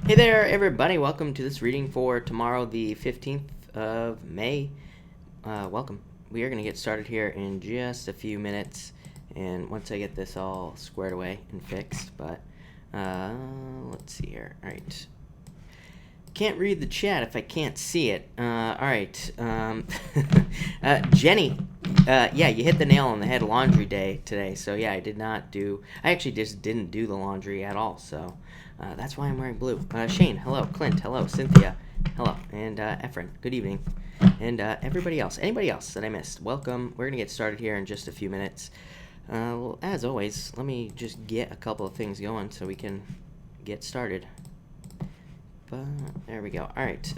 Hey there, everybody. Welcome to this reading for tomorrow, the 15th of May. Welcome. We are going to get started here in just a few minutes, and once I get this all squared away and fixed, but let's see here. All right. Can't read the chat if I can't see it. All right. Jenny, yeah, you hit the nail on the head. Laundry day today. So yeah, I actually just didn't do the laundry at all. So that's why I'm wearing blue. Shane, hello. Clint, hello. Cynthia, hello. And Efren, good evening. And anybody else that I missed, welcome. We're gonna get started here in just a few minutes. Well, as always, let me just get a couple of things going so we can get started. There we go. All right.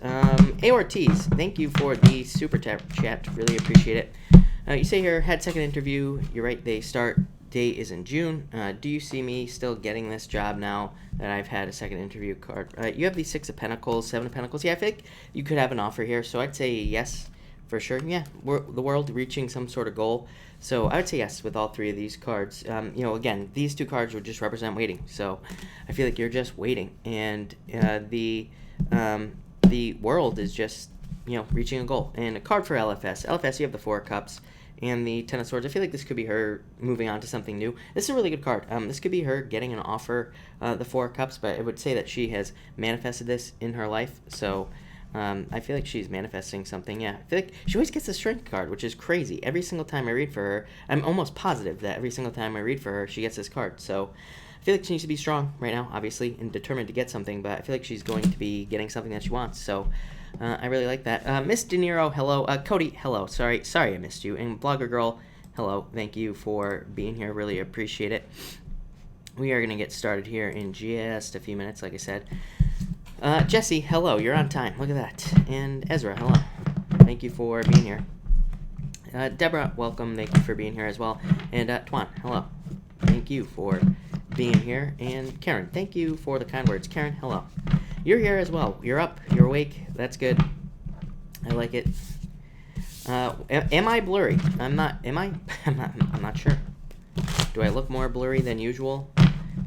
Ortiz, thank you for the super chat. Really appreciate it. You say here, had second interview. You're right. They start date is in June. Do you see me still getting this job now that I've had a second interview card? You have the Six of Pentacles, Seven of Pentacles. Yeah, I think you could have an offer here. So I'd say yes, for sure. Yeah, the world reaching some sort of goal. So I would say yes with all three of these cards. Again, these two cards would just represent waiting. So I feel like you're just waiting, and the world is just reaching a goal. And a card for LFS. LFS, you have the Four of Cups and the Ten of Swords. I feel like this could be her moving on to something new. This is a really good card. This could be her getting an offer, the Four of Cups, but I would say that she has manifested this in her life. So I feel like she's manifesting something. Yeah, I feel like she always gets the Strength card, which is crazy. Every single time I read for her, I'm almost positive that every single time I read for her, she gets this card. So I feel like she needs to be strong right now, obviously, and determined to get something, but I feel like she's going to be getting something that she wants. So I really like that. Miss De Niro, hello. Cody, hello. Sorry I missed you. And Blogger Girl, hello. Thank you for being here. Really appreciate it. We are going to get started here in just a few minutes, like I said. Jesse, hello. You're on time. Look at that. And Ezra, hello. Thank you for being here. Deborah, welcome. Thank you for being here as well. And Twan, hello. Thank you for being here. And Karen, thank you for the kind words. Karen, hello. You're here as well. You're up. You're awake. That's good. I like it. Am I blurry? I'm not. Am I? I'm not sure. Do I look more blurry than usual?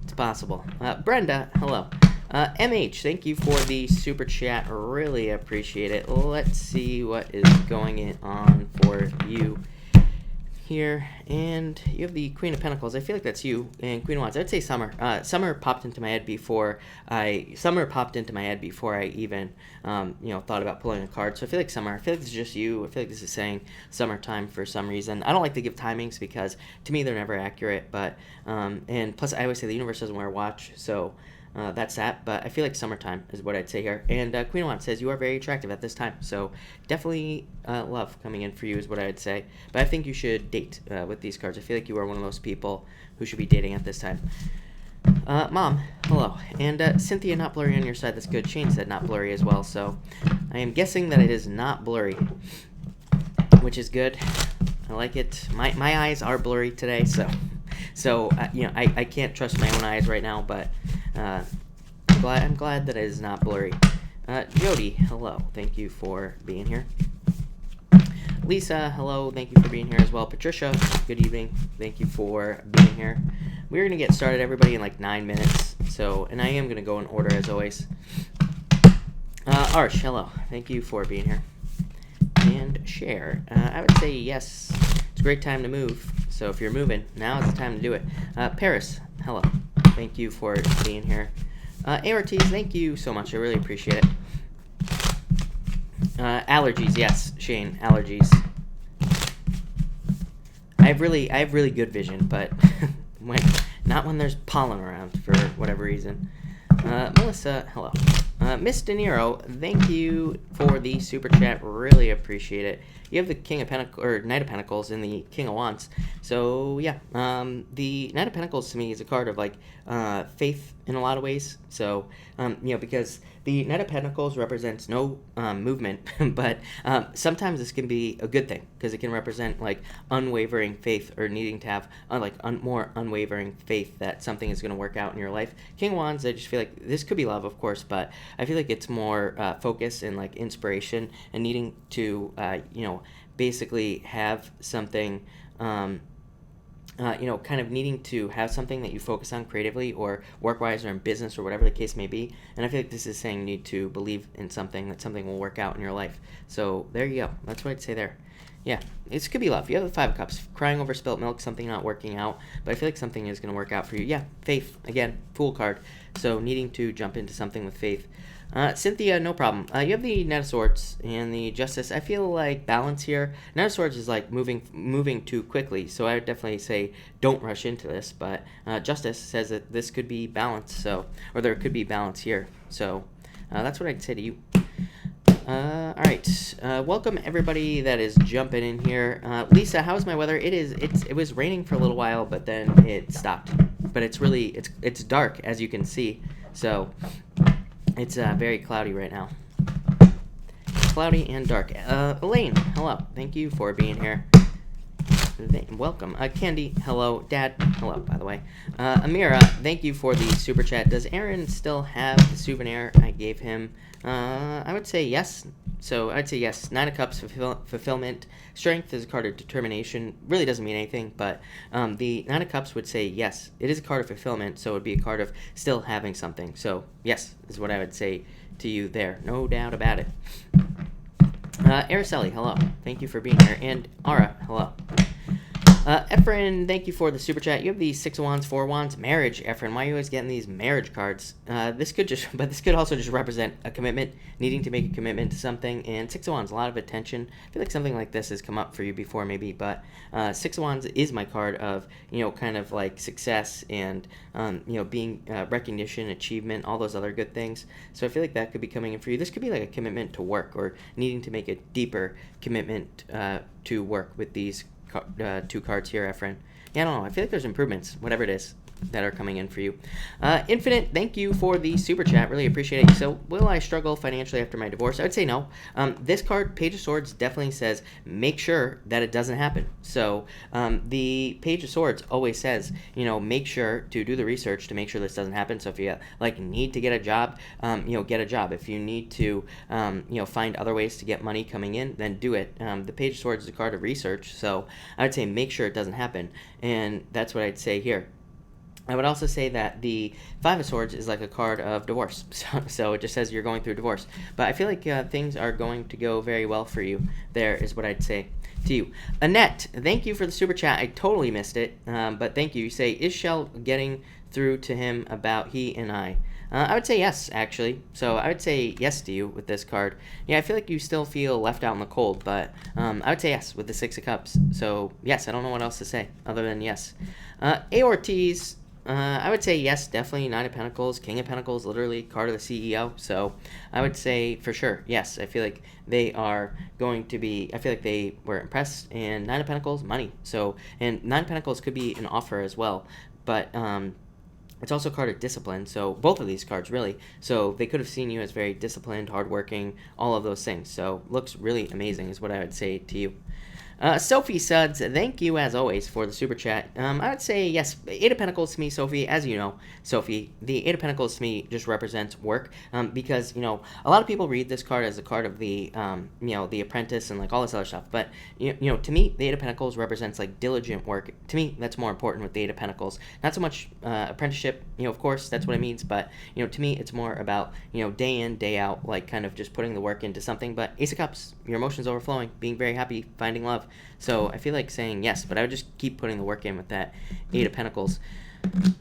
It's possible. Brenda, hello. MH, thank you for the super chat. Really appreciate it. Let's see what is going on for you here. And you have the Queen of Pentacles. I feel like that's you. And Queen of Wands. I'd say Summer. Summer popped into my head before I even thought about pulling a card. So I feel like Summer. I feel like this is just you. I feel like this is saying summertime for some reason. I don't like to give timings because to me they're never accurate. But and plus I always say the universe doesn't wear a watch, so that's that, but I feel like summertime is what I'd say here. And Queen of Wands says you are very attractive at this time, so definitely love coming in for you is what I'd say. But I think you should date with these cards. I feel like you are one of those people who should be dating at this time. Mom, hello. And Cynthia, not blurry on your side. That's good. Shane said not blurry as well, so I am guessing that it is not blurry, which is good. I like it. My eyes are blurry today, so I can't trust my own eyes right now, but I'm glad that it is not blurry. Jody, hello. Thank you for being here. Lisa, hello. Thank you for being here as well. Patricia, good evening. Thank you for being here. We're going to get started, everybody, in like 9 minutes. And I am going to go in order as always. Arsh, hello. Thank you for being here. And share. I would say yes. It's a great time to move. So if you're moving, now is the time to do it. Paris, hello. Thank you for being here. Ortiz, thank you so much. I really appreciate it. Allergies, yes, Shane, allergies. I have really good vision, but not when there's pollen around for whatever reason. Melissa, hello. Miss De Niro, thank you for the super chat. Really appreciate it. You have the King of Pentacles or Knight of Pentacles and the King of Wands. So yeah, the Knight of Pentacles to me is a card of like faith in a lot of ways. So because the Knight of Pentacles represents no movement, but sometimes this can be a good thing because it can represent like unwavering faith or needing to have more unwavering faith that something is going to work out in your life. King of Wands, I just feel like this could be love, of course, but I feel like it's more focus and like inspiration and needing to basically have something kind of needing to have something that you focus on creatively or work-wise or in business or whatever the case may be. And I feel like this is saying you need to believe in something, that something will work out in your life. So there you go. That's what I'd say there. Yeah, this could be love. You have the Five of Cups, crying over spilt milk, something not working out, but I feel like something is going to work out for you. Yeah, faith, again, Fool card. So needing to jump into something with faith. Cynthia, no problem. You have the Knight of Swords and the Justice. I feel like balance here. Knight of Swords is like moving too quickly, so I would definitely say don't rush into this. But Justice says that this could be balance, or there could be balance here. So that's what I'd say to you. All right. Welcome everybody that is jumping in here. Lisa, how's my weather? It was raining for a little while, but then it stopped. But it's dark, as you can see. So it's very cloudy right now. Cloudy and dark. Elaine, hello. Thank you for being here. Welcome. Candy, hello. Dad, hello, by the way. Amira, thank you for the super chat. Does Aaron still have the souvenir I gave him? I would say yes. So I'd say yes. Nine of Cups, fulfillment. Strength is a card of determination. Really doesn't mean anything, but the Nine of Cups would say yes. It is a card of fulfillment, so it would be a card of still having something. So yes, is what I would say to you there. No doubt about it. Araceli, hello. Thank you for being here. And Ara, hello. Efren, thank you for the super chat. You have the Six of Wands, Four of Wands, marriage. Efren, why are you always getting these marriage cards? This could also just represent a commitment, needing to make a commitment to something. And Six of Wands, a lot of attention. I feel like something like this has come up for you before, maybe. But Six of Wands is my card of kind of like success and being recognition, achievement, all those other good things. So I feel like that could be coming in for you. This could be like a commitment to work or needing to make a deeper commitment to work with these two cards here, Efren. Yeah, I don't know. I feel like there's improvements, whatever it is, that are coming in for you. Infinite, thank you for the super chat. Really appreciate it. So, will I struggle financially after my divorce? I would say no. This card, Page of Swords, definitely says make sure that it doesn't happen. So, the Page of Swords always says, make sure to do the research to make sure this doesn't happen. So, if you need to get a job, get a job. If you need to, find other ways to get money coming in, then do it. The Page of Swords is a card of research. So, I would say make sure it doesn't happen. And that's what I'd say here. I would also say that the Five of Swords is like a card of divorce. So it just says you're going through divorce. But I feel like things are going to go very well for you. There is what I'd say to you. Annette, thank you for the super chat. I totally missed it. But thank you. You say, is Shell getting through to him about he and I? I would say yes, actually. So I would say yes to you with this card. Yeah, I feel like you still feel left out in the cold, but I would say yes with the Six of Cups. So yes, I don't know what else to say other than yes. Ortiz, I would say yes, definitely. Nine of Pentacles, King of Pentacles, literally card of the CEO. So I would say for sure, yes. I feel like they are going to be, I feel like they were impressed. And Nine of Pentacles, money. So, and Nine of Pentacles could be an offer as well. But it's also a card of discipline. So both of these cards, really. So they could have seen you as very disciplined, hardworking, all of those things. So looks really amazing is what I would say to you. Sophie Suds, thank you as always for the super chat. I would say yes, Eight of Pentacles to me, Sophie, as you know, Sophie, the Eight of Pentacles to me just represents work, because, a lot of people read this card as a card of the, the apprentice and like all this other stuff, but, to me, the Eight of Pentacles represents like diligent work. To me, that's more important with the Eight of Pentacles. Not so much apprenticeship, of course, that's what it means, but, to me, it's more about, day in, day out, like kind of just putting the work into something, but Ace of Cups, your emotions overflowing, being very happy, finding love. So I feel like saying yes, but I would just keep putting the work in with that Eight of Pentacles.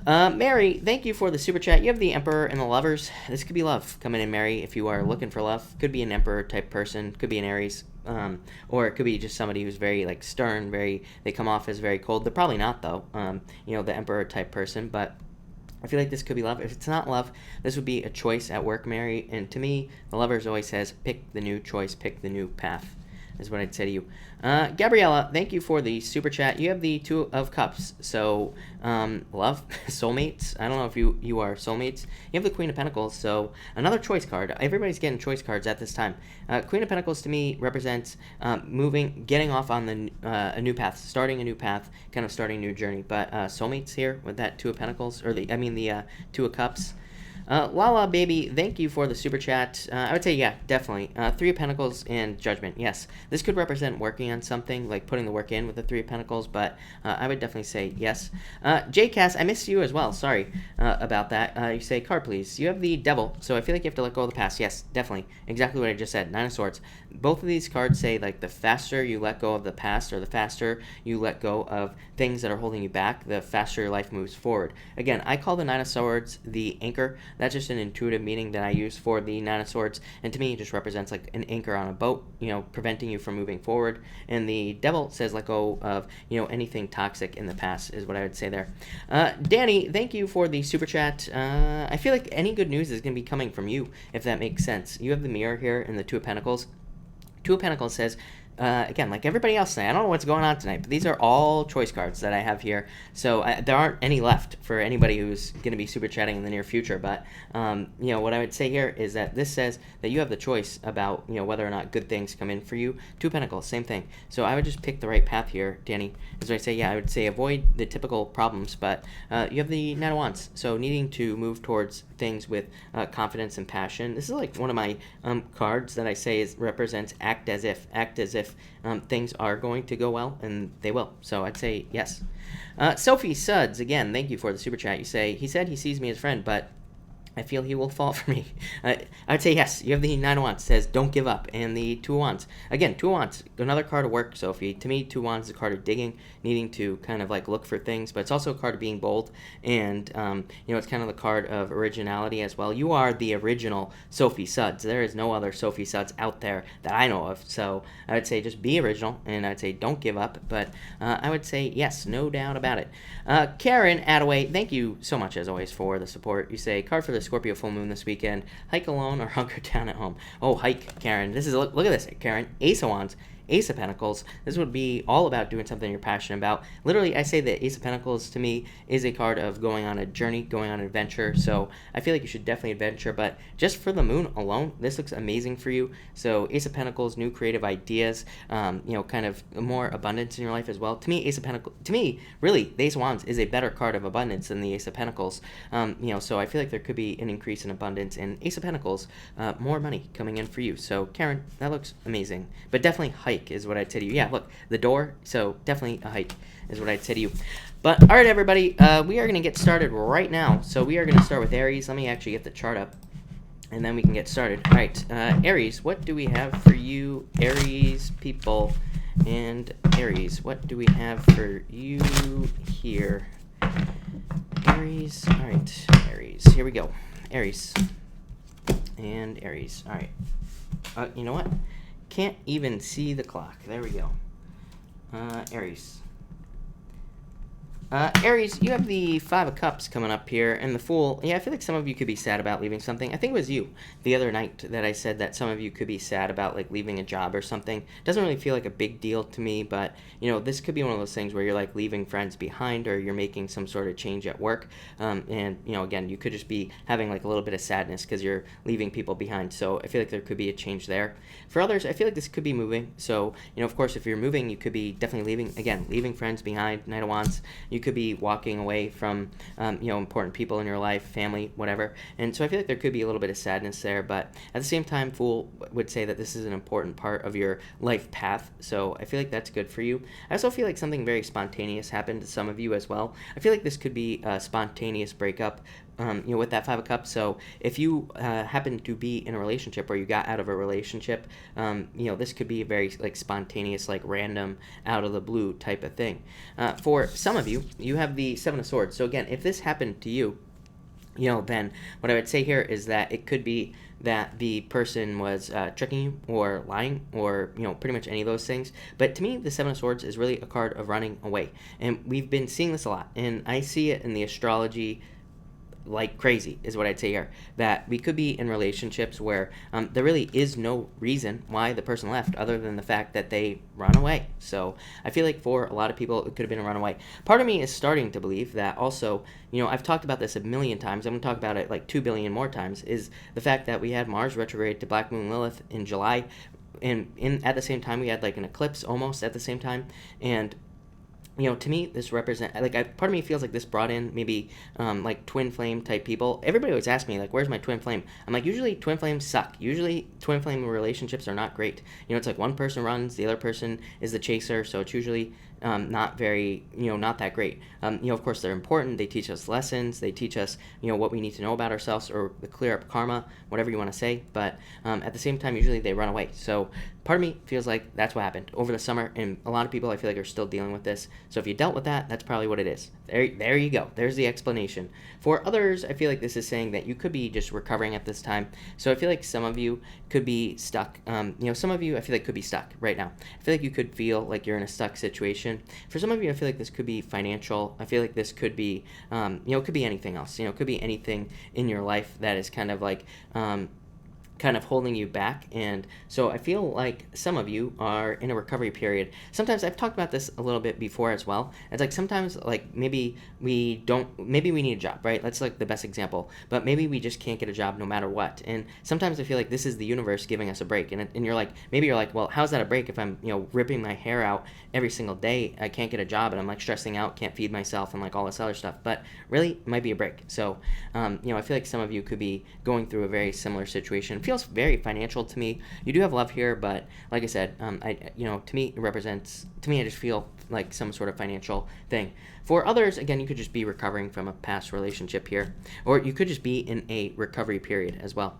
Mary, thank you for the super chat. You have the Emperor and the Lovers. This could be love coming in, Mary, if you are looking for love. Could be an Emperor type person. Could be an Aries. Or it could be just somebody who's very like stern, they come off as very cold. They're probably not, though, the Emperor type person. But I feel like this could be love. If it's not love, this would be a choice at work, Mary. And to me, the Lovers always says, pick the new choice, pick the new path, is what I'd say to you. Gabriella, thank you for the super chat. You have the Two of Cups. So, love, soulmates. I don't know if you are soulmates. You have the Queen of Pentacles. So, another choice card. Everybody's getting choice cards at this time. Queen of Pentacles to me represents getting off on a new path, starting a new path, kind of starting a new journey. But soulmates here with that Two of Pentacles, or the Two of Cups. Lala Baby, thank you for the super chat. I would say, yeah, definitely. Three of Pentacles and Judgment, yes. This could represent working on something, like putting the work in with the Three of Pentacles, but I would definitely say yes. J-Cass, I miss you as well. Sorry about that. You say, card, please. You have the Devil, so I feel like you have to let go of the past. Yes, definitely. Exactly what I just said. Nine of Swords. Both of these cards say, like, the faster you let go of the past, or the faster you let go of things that are holding you back, the faster your life moves forward. Again, I call the Nine of Swords the anchor. That's just an intuitive meaning that I use for the Nine of Swords, and to me it just represents like an anchor on a boat, preventing you from moving forward. And the Devil says let go of anything toxic in the past, is what I would say there. Danny, thank you for the super chat. I feel like any good news is going to be coming from you, if that makes sense. You have the Mirror here and the Two of Pentacles. Two of Pentacles says, again, like everybody else tonight, I don't know what's going on tonight, but these are all choice cards that I have here. So there aren't any left for anybody who's going to be super chatting in the near future. But, what I would say here is that this says that you have the choice about, whether or not good things come in for you. Two of Pentacles, same thing. So I would just pick the right path here, Danny. As I say, yeah, I would say avoid the typical problems, but you have the Nine of Wands. So needing to move towards things with confidence and passion. This is like one of my cards that I say represents act as if things are going to go well, and they will. So I'd say yes. Sophie Suds, again, thank you for the super chat. You say, he said he sees me as a friend, but I feel he will fall for me. I'd say yes. You have the Nine of Wands, says don't give up, and the Two of Wands. Again, Two of Wands, another card of work, Sophie. To me, Two of Wands is a card of digging, needing to kind of like look for things, but it's also a card of being bold, and it's kind of the card of originality as well. You are the original Sophie Suds. There is no other Sophie Suds out there that I know of, so I would say just be original, and I'd say don't give up, but I would say yes, no doubt about it. Karen Attaway, thank you so much as always for the support. You say, card for the Scorpio full moon this weekend, hike alone or hunker down at home. Oh, hike, Karen. This is look at this, Karen. Ace of Wands, Ace of Pentacles. This would be all about doing something you're passionate about. Literally, I say that Ace of Pentacles to me is a card of going on a journey, going on an adventure. So I feel like you should definitely adventure, but just for the moon alone, this looks amazing for you. So Ace of Pentacles, new creative ideas, kind of more abundance in your life as well. To me, Ace of Pentacles, really, the Ace of Wands is a better card of abundance than the Ace of Pentacles. So I feel like there could be an increase in abundance, and Ace of Pentacles, more money coming in for you. So Karen, that looks amazing, but definitely hike is what I'd say to you. Yeah, look, the door, so definitely a hike is what I'd say to you. But, all right, everybody, we are going to get started right now. So we are going to start with Aries. Let me actually get the chart up, and then we can get started. All right, Aries, what do we have for you, Aries people? And Aries, what do we have for you here? Aries, all right, Aries, here we go. Aries, and Aries, all right. You know what? Can't even see the clock. There we go. Aries. Aries, you have the Five of Cups coming up here, and the Fool. Yeah, I feel like some of you could be sad about leaving something. I think it was you the other night that I said that some of you could be sad about, like, leaving a job or something. Doesn't really feel like a big deal to me, but, this could be one of those things where you're, like, leaving friends behind, or you're making some sort of change at work. And, again, you could just be having, like, a little bit of sadness because you're leaving people behind. So I feel like there could be a change there. For others, I feel like this could be moving. So, of course, if you're moving, you could be definitely leaving friends behind, Knight of Wands. You could be walking away from, important people in your life, family, whatever. And so I feel like there could be a little bit of sadness there. But at the same time, Fool would say that this is an important part of your life path. So I feel like that's good for you. I also feel like something very spontaneous happened to some of you as well. I feel like this could be a spontaneous breakup, with that Five of Cups. So if you happen to be in a relationship, or you got out of a relationship, this could be a very like spontaneous, like random, out of the blue type of thing. For some of you, you have the Seven of Swords. So again, if this happened to you, then what I would say here is that it could be that the person was tricking you or lying, or pretty much any of those things. But to me, the Seven of Swords is really a card of running away, and we've been seeing this a lot, and I see it in the astrology like crazy, is what I'd say here, that we could be in relationships where there really is no reason why the person left other than the fact that they run away. So I feel like for a lot of people, it could have been a runaway. Part of me is starting to believe that also, I've talked about this a million times, I'm going to talk about it like 2 billion more times, is the fact that we had Mars retrograde to Black Moon Lilith in July, and at the same time we had like an eclipse almost at the same time, and to me, this represent like part of me feels like this brought in maybe like twin flame type people. Everybody always asks me like, "Where's my twin flame?" I'm like, usually twin flames suck. Usually twin flame relationships are not great. It's like one person runs, the other person is the chaser, so it's usually not very, not that great. Of course they're important. They teach us lessons. They teach us, what we need to know about ourselves, or the clear up karma, whatever you want to say. But at the same time, usually they run away. So part of me feels like that's what happened over the summer, and a lot of people I feel like are still dealing with this. So if you dealt with that, that's probably what it is. There you go. There's the explanation. For others, I feel like this is saying that you could be just recovering at this time. So I feel like some of you could be stuck. Some of you I feel like could be stuck right now. I feel like you could feel like you're in a stuck situation. For some of you, I feel like this could be financial. I feel like this could be, it could be anything else. It could be anything in your life that is kind of like, kind of holding you back. And so I feel like some of you are in a recovery period. Sometimes I've talked about this a little bit before as well. It's like sometimes like maybe we need a job, right? That's like the best example, but maybe we just can't get a job no matter what. And sometimes I feel like this is the universe giving us a break. And you're like, well, how's that a break if I'm, ripping my hair out every single day? I can't get a job and I'm like stressing out, can't feed myself and like all this other stuff, but really it might be a break. So, I feel like some of you could be going through a very similar situation. Feels very financial to me. You do have love here, but like I said, to me it represents. To me, I just feel like some sort of financial thing. For others, again, you could just be recovering from a past relationship here, or you could just be in a recovery period as well.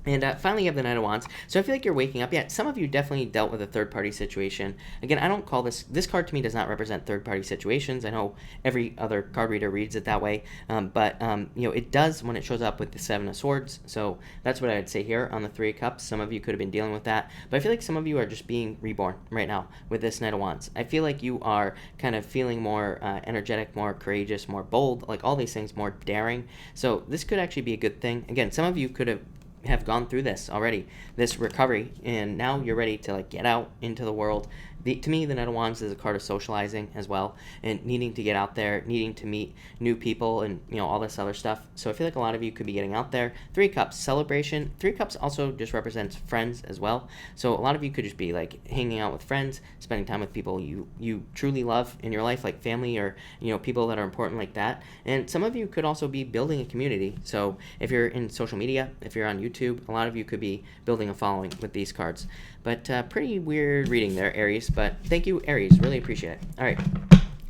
And finally, you have the Knight of Wands. So I feel like you're waking up. Yeah, some of you definitely dealt with a third-party situation. Again, I don't call this card to me does not represent third-party situations. I know every other card reader reads it that way, but it does when it shows up with the Seven of Swords. So that's what I would say here on the Three of Cups. Some of you could have been dealing with that, but I feel like some of you are just being reborn right now with this Knight of Wands. I feel like you are kind of feeling more energetic, more courageous, more bold, like all these things, more daring. So this could actually be a good thing. Again, some of you could have gone through this already, this recovery, and now you're ready to like get out into the world. To me, the Knight of Wands is a card of socializing as well, and needing to get out there, needing to meet new people, and all this other stuff. So I feel like a lot of you could be getting out there. Three Cups, celebration. Three Cups also just represents friends as well. So a lot of you could just be like hanging out with friends, spending time with people you truly love in your life, like family or people that are important like that. And some of you could also be building a community. So if you're in social media, if you're on YouTube, a lot of you could be building a following with these cards. But pretty weird reading there, Aries. But thank you, Aries. Really appreciate it. All right.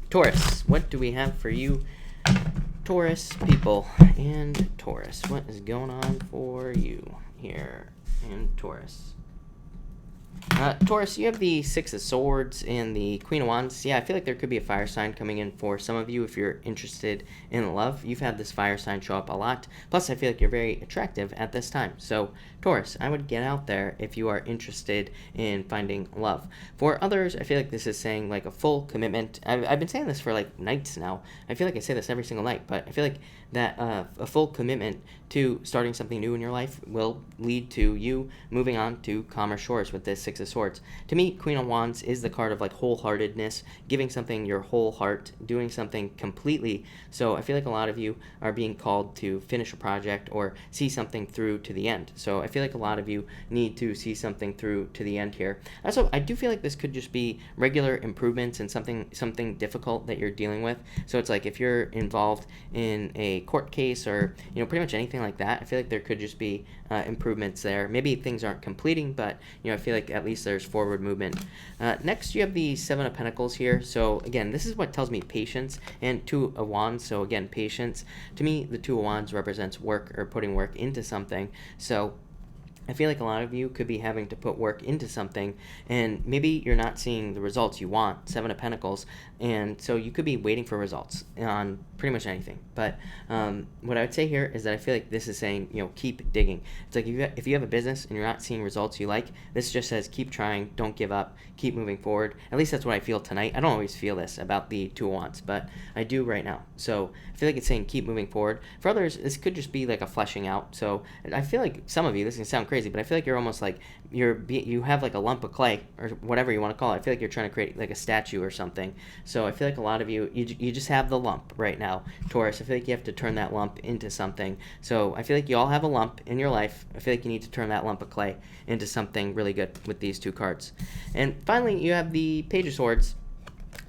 Taurus. What do we have for you, Taurus people? And Taurus. What is going on for you here in Taurus? Taurus, you have the Six of Swords and the Queen of Wands. Yeah, I feel like there could be a fire sign coming in for some of you if you're interested in love. You've had this fire sign show up a lot. Plus, I feel like you're very attractive at this time. So, Taurus, I would get out there if you are interested in finding love. For others, I feel like this is saying like a full commitment. I've been saying this for like nights now. I feel like I say this every single night, but I feel like that a full commitment to starting something new in your life will lead to you moving on to calmer shores with this Six of Swords. To me, Queen of Wands is the card of like wholeheartedness, giving something your whole heart, doing something completely. So I feel like a lot of you are being called to finish a project or see something through to the end. So I feel like a lot of you need to see something through to the end here. Also, I do feel like this could just be regular improvements in something difficult that you're dealing with. So it's like if you're involved in a court case or pretty much anything like that, I feel like there could just be improvements there. Maybe things aren't completing, but I feel like at least there's forward movement. Next, you have the Seven of Pentacles here. So again, this is what tells me patience, and Two of Wands. So again, patience. To me, the Two of Wands represents work or putting work into something. So I feel like a lot of you could be having to put work into something, and maybe you're not seeing the results you want, Seven of Pentacles, and so you could be waiting for results on pretty much anything. But what I would say here is that I feel like this is saying, keep digging. It's like if you have a business and you're not seeing results you like, this just says keep trying, don't give up, keep moving forward. At least that's what I feel tonight. I don't always feel this about the Two of Wands, but I do right now. So I feel like it's saying keep moving forward. For others, this could just be like a fleshing out. So I feel like some of you, this can sound crazy, but I feel like you're almost like you have like a lump of clay or whatever you want to call it. I feel like you're trying to create like a statue or something. So I feel like a lot of you just have the lump right now, Taurus. I feel like you have to turn that lump into something. So I feel like you all have a lump in your life. I feel like you need to turn that lump of clay into something really good with these two cards. And finally, you have the Page of Swords.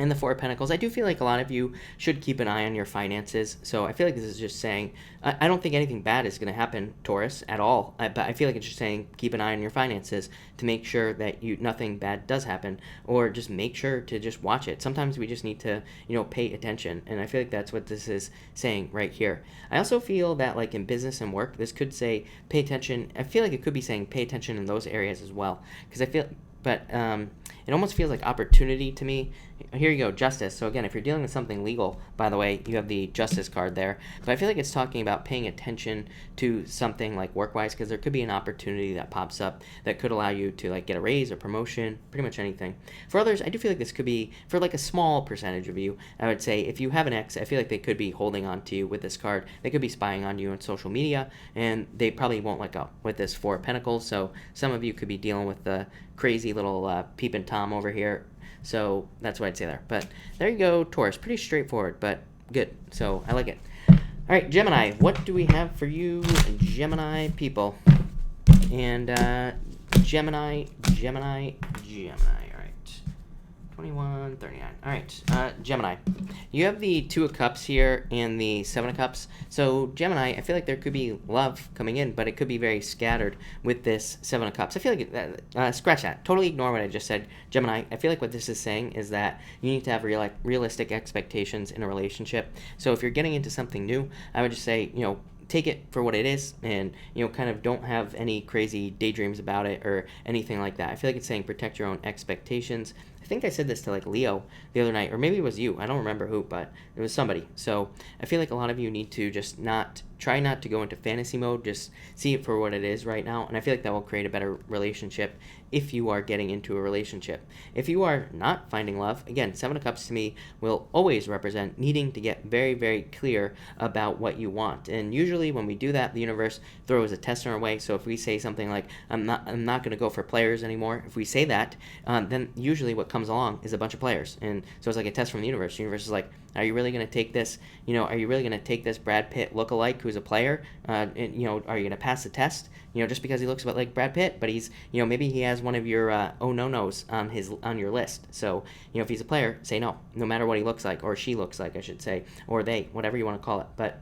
And the Four of Pentacles, I do feel like a lot of you should keep an eye on your finances. So I feel like this is just saying, I don't think anything bad is going to happen, Taurus, at all. But I feel like it's just saying, keep an eye on your finances to make sure that nothing bad does happen, or just make sure to just watch it. Sometimes we just need to, pay attention. And I feel like that's what this is saying right here. I also feel that like in business and work, this could say, pay attention. I feel like it could be saying, pay attention in those areas as well. Because I feel, but it almost feels like opportunity to me. Here you go, justice. So again, if you're dealing with something legal, by the way, you have the justice card there. But I feel like it's talking about paying attention to something like work-wise, because there could be an opportunity that pops up that could allow you to like get a raise or promotion, pretty much anything. For others, I do feel like this could be, for like a small percentage of you, I would say if you have an ex, I feel like they could be holding on to you with this card. They could be spying on you on social media, and they probably won't let go with this Four of Pentacles. So some of you could be dealing with the crazy little peeping Tom over here. So that's what I'd say there. But there you go, Taurus. Pretty straightforward, but good. So I like it. All right, Gemini. What do we have for you, Gemini people? And Gemini. All right. 21, 39. All right, Gemini. You have the Two of Cups here and the Seven of Cups. So Gemini, I feel like there could be love coming in, but it could be very scattered with this Seven of Cups. I feel like, scratch that. Totally ignore what I just said. Gemini, I feel like what this is saying is that you need to have realistic expectations in a relationship. So if you're getting into something new, I would just say, take it for what it is, and kind of don't have any crazy daydreams about it or anything like that. I feel like it's saying protect your own expectations. I think I said this to like Leo the other night, or maybe it was you. I don't remember who, but it was somebody. So I feel like a lot of you need to just try not to go into fantasy mode. Just see it for what it is right now, and I feel like that will create a better relationship if you are getting into a relationship. If you are not finding love, again, Seven of Cups to me will always represent needing to get very, very clear about what you want. And usually when we do that, the universe throws a test in our way. So if we say something like, I'm not going to go for players anymore, if we say that, then usually what comes along is a bunch of players. And so it's like a test from the universe. The universe is like, are you really going to take this? Are you really going to take this Brad Pitt lookalike who's a player? And, are you going to pass the test? Just because he looks a bit like Brad Pitt, but he's, maybe he has one of your oh no-nos on your list. So, if he's a player, say no matter what he looks like, or she looks like, I should say, or they, whatever you want to call it. But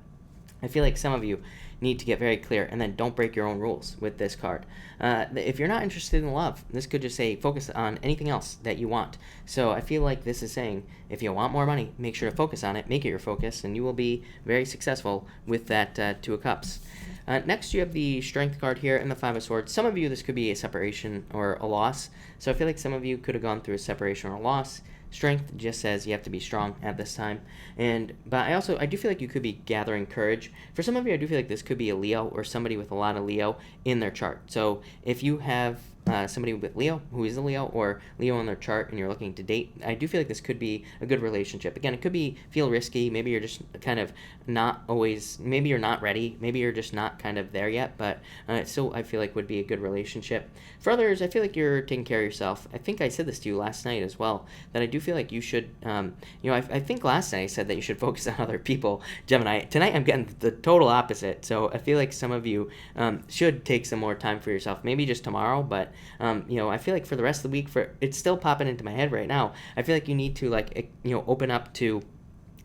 I feel like some of you need to get very clear, and then don't break your own rules with this card. If you're not interested in love, this could just say focus on anything else that you want. So I feel like this is saying if you want more money, make sure to focus on it, make it your focus, and you will be very successful with that Two of Cups. Next, you have the Strength card here and the Five of Swords. Some of you, this could be a separation or a loss. So I feel like some of you could have gone through a separation or a loss. Strength just says you have to be strong at this time. But I do feel like you could be gathering courage. For some of you, I do feel like this could be a Leo or somebody with a lot of Leo in their chart. So if you have somebody with Leo who is a Leo, or Leo in their chart, and you're looking to date, I do feel like this could be a good relationship. Again, it could feel risky. Maybe you're just kind of not always, maybe you're not ready. Maybe you're just not kind of there yet, but still I feel like would be a good relationship. For others, I feel like you're taking care of yourself. I think I said this to you last night as well, that I do feel like you should, I think last night I said that you should focus on other people, Gemini. Tonight I'm getting the total opposite. So I feel like some of you should take some more time for yourself, maybe just tomorrow, but I feel like for the rest of the week, it's still popping into my head right now. I feel like you need to open up to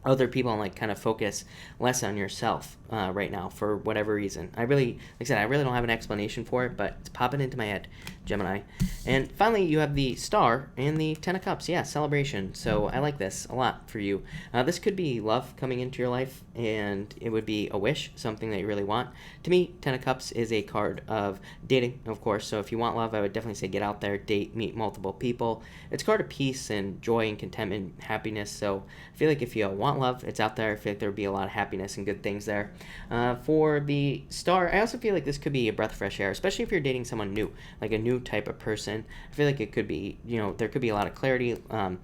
other people and kind of focus less on yourself right now for whatever reason. I really don't have an explanation for it, but it's popping into my head, Gemini. And finally, you have the Star and the Ten of Cups. Yeah, celebration. So I like this a lot for you. This could be love coming into your life, and it would be a wish, something that you really want. To me, Ten of Cups is a card of dating, of course. So if you want love, I would definitely say get out there, date, meet multiple people. It's a card of peace and joy and contentment, happiness. So I feel like if you want love, it's out there. I feel like there would be a lot of happiness and good things there. For the Star, I also feel like this could be a breath of fresh air, especially if you're dating someone new, like a new type of person. I feel like it could be, there could be a lot of clarity. I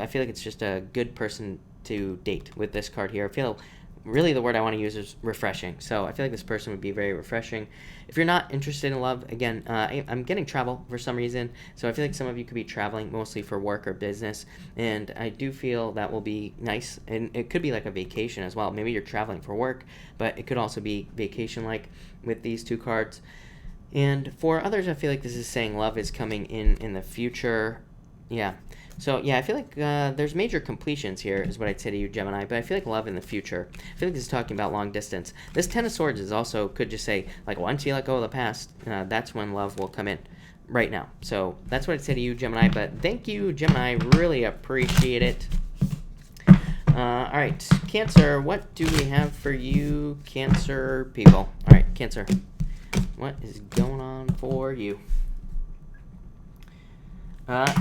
feel like it's just a good person to date with this card here. I feel really the word I want to use is refreshing. So I feel like this person would be very refreshing. If you're not interested in love, again, I'm getting travel for some reason. So I feel like some of you could be traveling mostly for work or business. And I do feel that will be nice. And it could be like a vacation as well. Maybe you're traveling for work, but it could also be vacation-like with these two cards. And for others, I feel like this is saying love is coming in the future. Yeah. So yeah, I feel like there's major completions here is what I'd say to you, Gemini, but I feel like love in the future. I feel like this is talking about long distance. This Ten of Swords is also, could just say, like, once you let go of the past, that's when love will come in right now. So that's what I'd say to you, Gemini, but thank you, Gemini. Really appreciate it. All right, Cancer, what do we have for you, Cancer people? All right, Cancer, what is going on for you?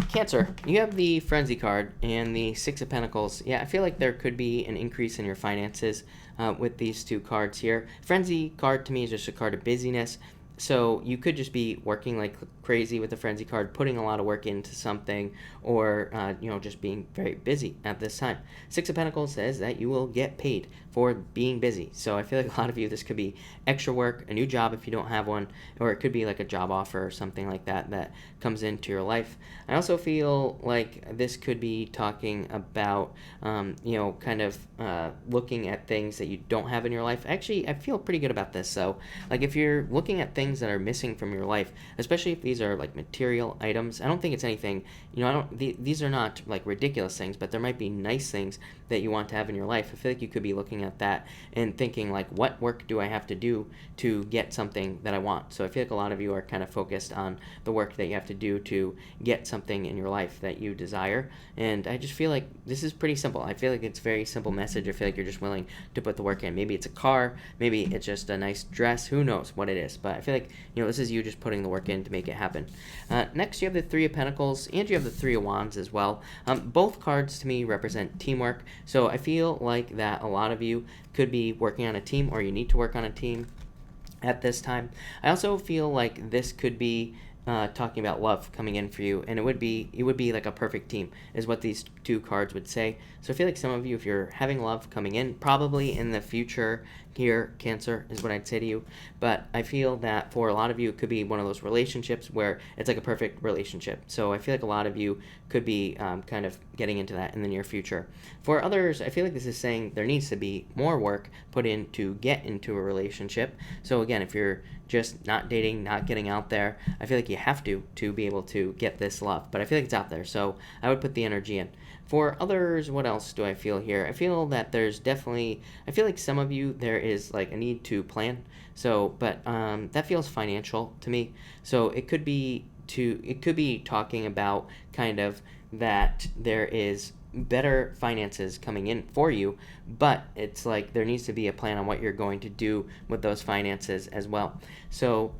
Cancer, you have the Frenzy card and the Six of Pentacles. Yeah, I feel like there could be an increase in your finances with these two cards here. Frenzy card to me is just a card of busyness. So you could just be working like crazy with the Frenzy card, putting a lot of work into something, or just being very busy at this time. Six of Pentacles says that you will get paid for being busy. So I feel like a lot of you, this could be extra work, a new job if you don't have one, or it could be like a job offer or something like that that comes into your life. I also feel like this could be talking about, kind of looking at things that you don't have in your life. Actually, I feel pretty good about this. So like if you're looking at things that are missing from your life, especially if these are like material items, I don't think it's anything, these are not like ridiculous things, but there might be nice things that you want to have in your life. I feel like you could be looking at that and thinking like, what work do I have to do to get something that I want? So I feel like a lot of you are kind of focused on the work that you have to do to get something in your life that you desire. And I just feel like this is pretty simple. I feel like it's a very simple message. I feel like you're just willing to put the work in. Maybe it's a car, maybe it's just a nice dress, who knows what it is. But I feel like, this is you just putting the work in to make it happen. Next, you have the Three of Pentacles, and you have the Three of Wands as well. Both cards to me represent teamwork. So I feel like that a lot of you could be working on a team, or you need to work on a team at this time. I also feel like this could be talking about love coming in for you, and it would be like a perfect team is what these two cards would say. So I feel like some of you, if you're having love coming in, probably in the future here, Cancer, is what I'd say to you. But I feel that for a lot of you, it could be one of those relationships where it's like a perfect relationship. So I feel like a lot of you could be kind of getting into that in the near future. For others, I feel like this is saying there needs to be more work put in to get into a relationship. So again, if you're just not dating, not getting out there, I feel like you have to be able to get this love. But I feel like it's out there, so I would put the energy in. For others, what else do I feel here? I feel that there's definitely, I feel like some of you, there is like a need to plan. So, but that feels financial to me. So it could be talking about kind of that there is better finances coming in for you, but it's like there needs to be a plan on what you're going to do with those finances as well. So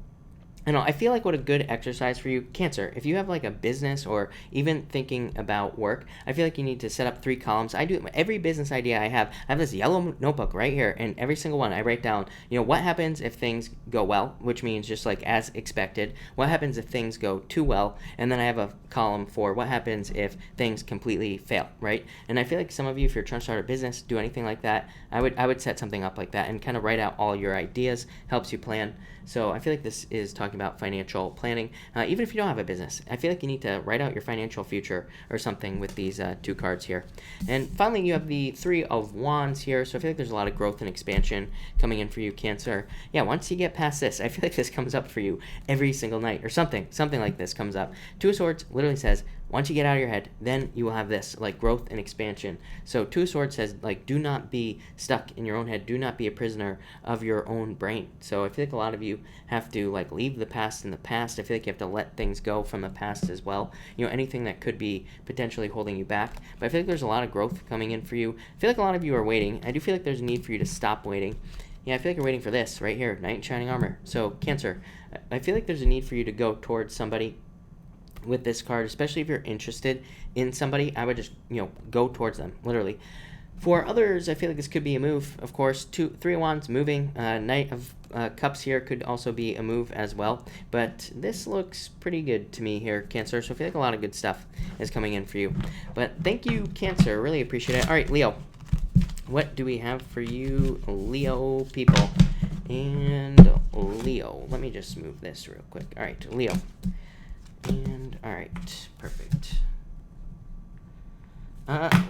I feel like what a good exercise for you, Cancer, if you have like a business or even thinking about work, I feel like you need to set up 3 columns. I do every business idea I have this yellow notebook right here, and every single one I write down, what happens if things go well, which means just like as expected. What happens if things go too well? And then I have a column for what happens if things completely fail, right? And I feel like some of you, if you're trying to start a business, do anything like that, I would set something up like that and kind of write out all your ideas, helps you plan. So I feel like this is talking about financial planning. Even if you don't have a business, I feel like you need to write out your financial future or something with these 2 cards here. And finally, you have the Three of Wands here. So I feel like there's a lot of growth and expansion coming in for you, Cancer. Yeah, once you get past this, I feel like this comes up for you every single night or something like this comes up. Two of Swords literally says, once you get out of your head, then you will have this, like growth and expansion. So Two of Swords says, like, do not be stuck in your own head. Do not be a prisoner of your own brain. So I feel like a lot of you have to, like, leave the past in the past. I feel like you have to let things go from the past as well. Anything that could be potentially holding you back. But I feel like there's a lot of growth coming in for you. I feel like a lot of you are waiting. I do feel like there's a need for you to stop waiting. Yeah, I feel like you're waiting for this right here, Knight in Shining Armor. So Cancer, I feel like there's a need for you to go towards somebody with this card, especially if you're interested in somebody. I would just go towards them, literally. For others, I feel like this could be a move. Of course, Three of Wands moving. Knight of Cups here could also be a move as well. But this looks pretty good to me here, Cancer. So I feel like a lot of good stuff is coming in for you. But thank you, Cancer. Really appreciate it. All right, Leo. What do we have for you, Leo people? And Leo. Let me just move this real quick. All right, Leo. And all right, perfect.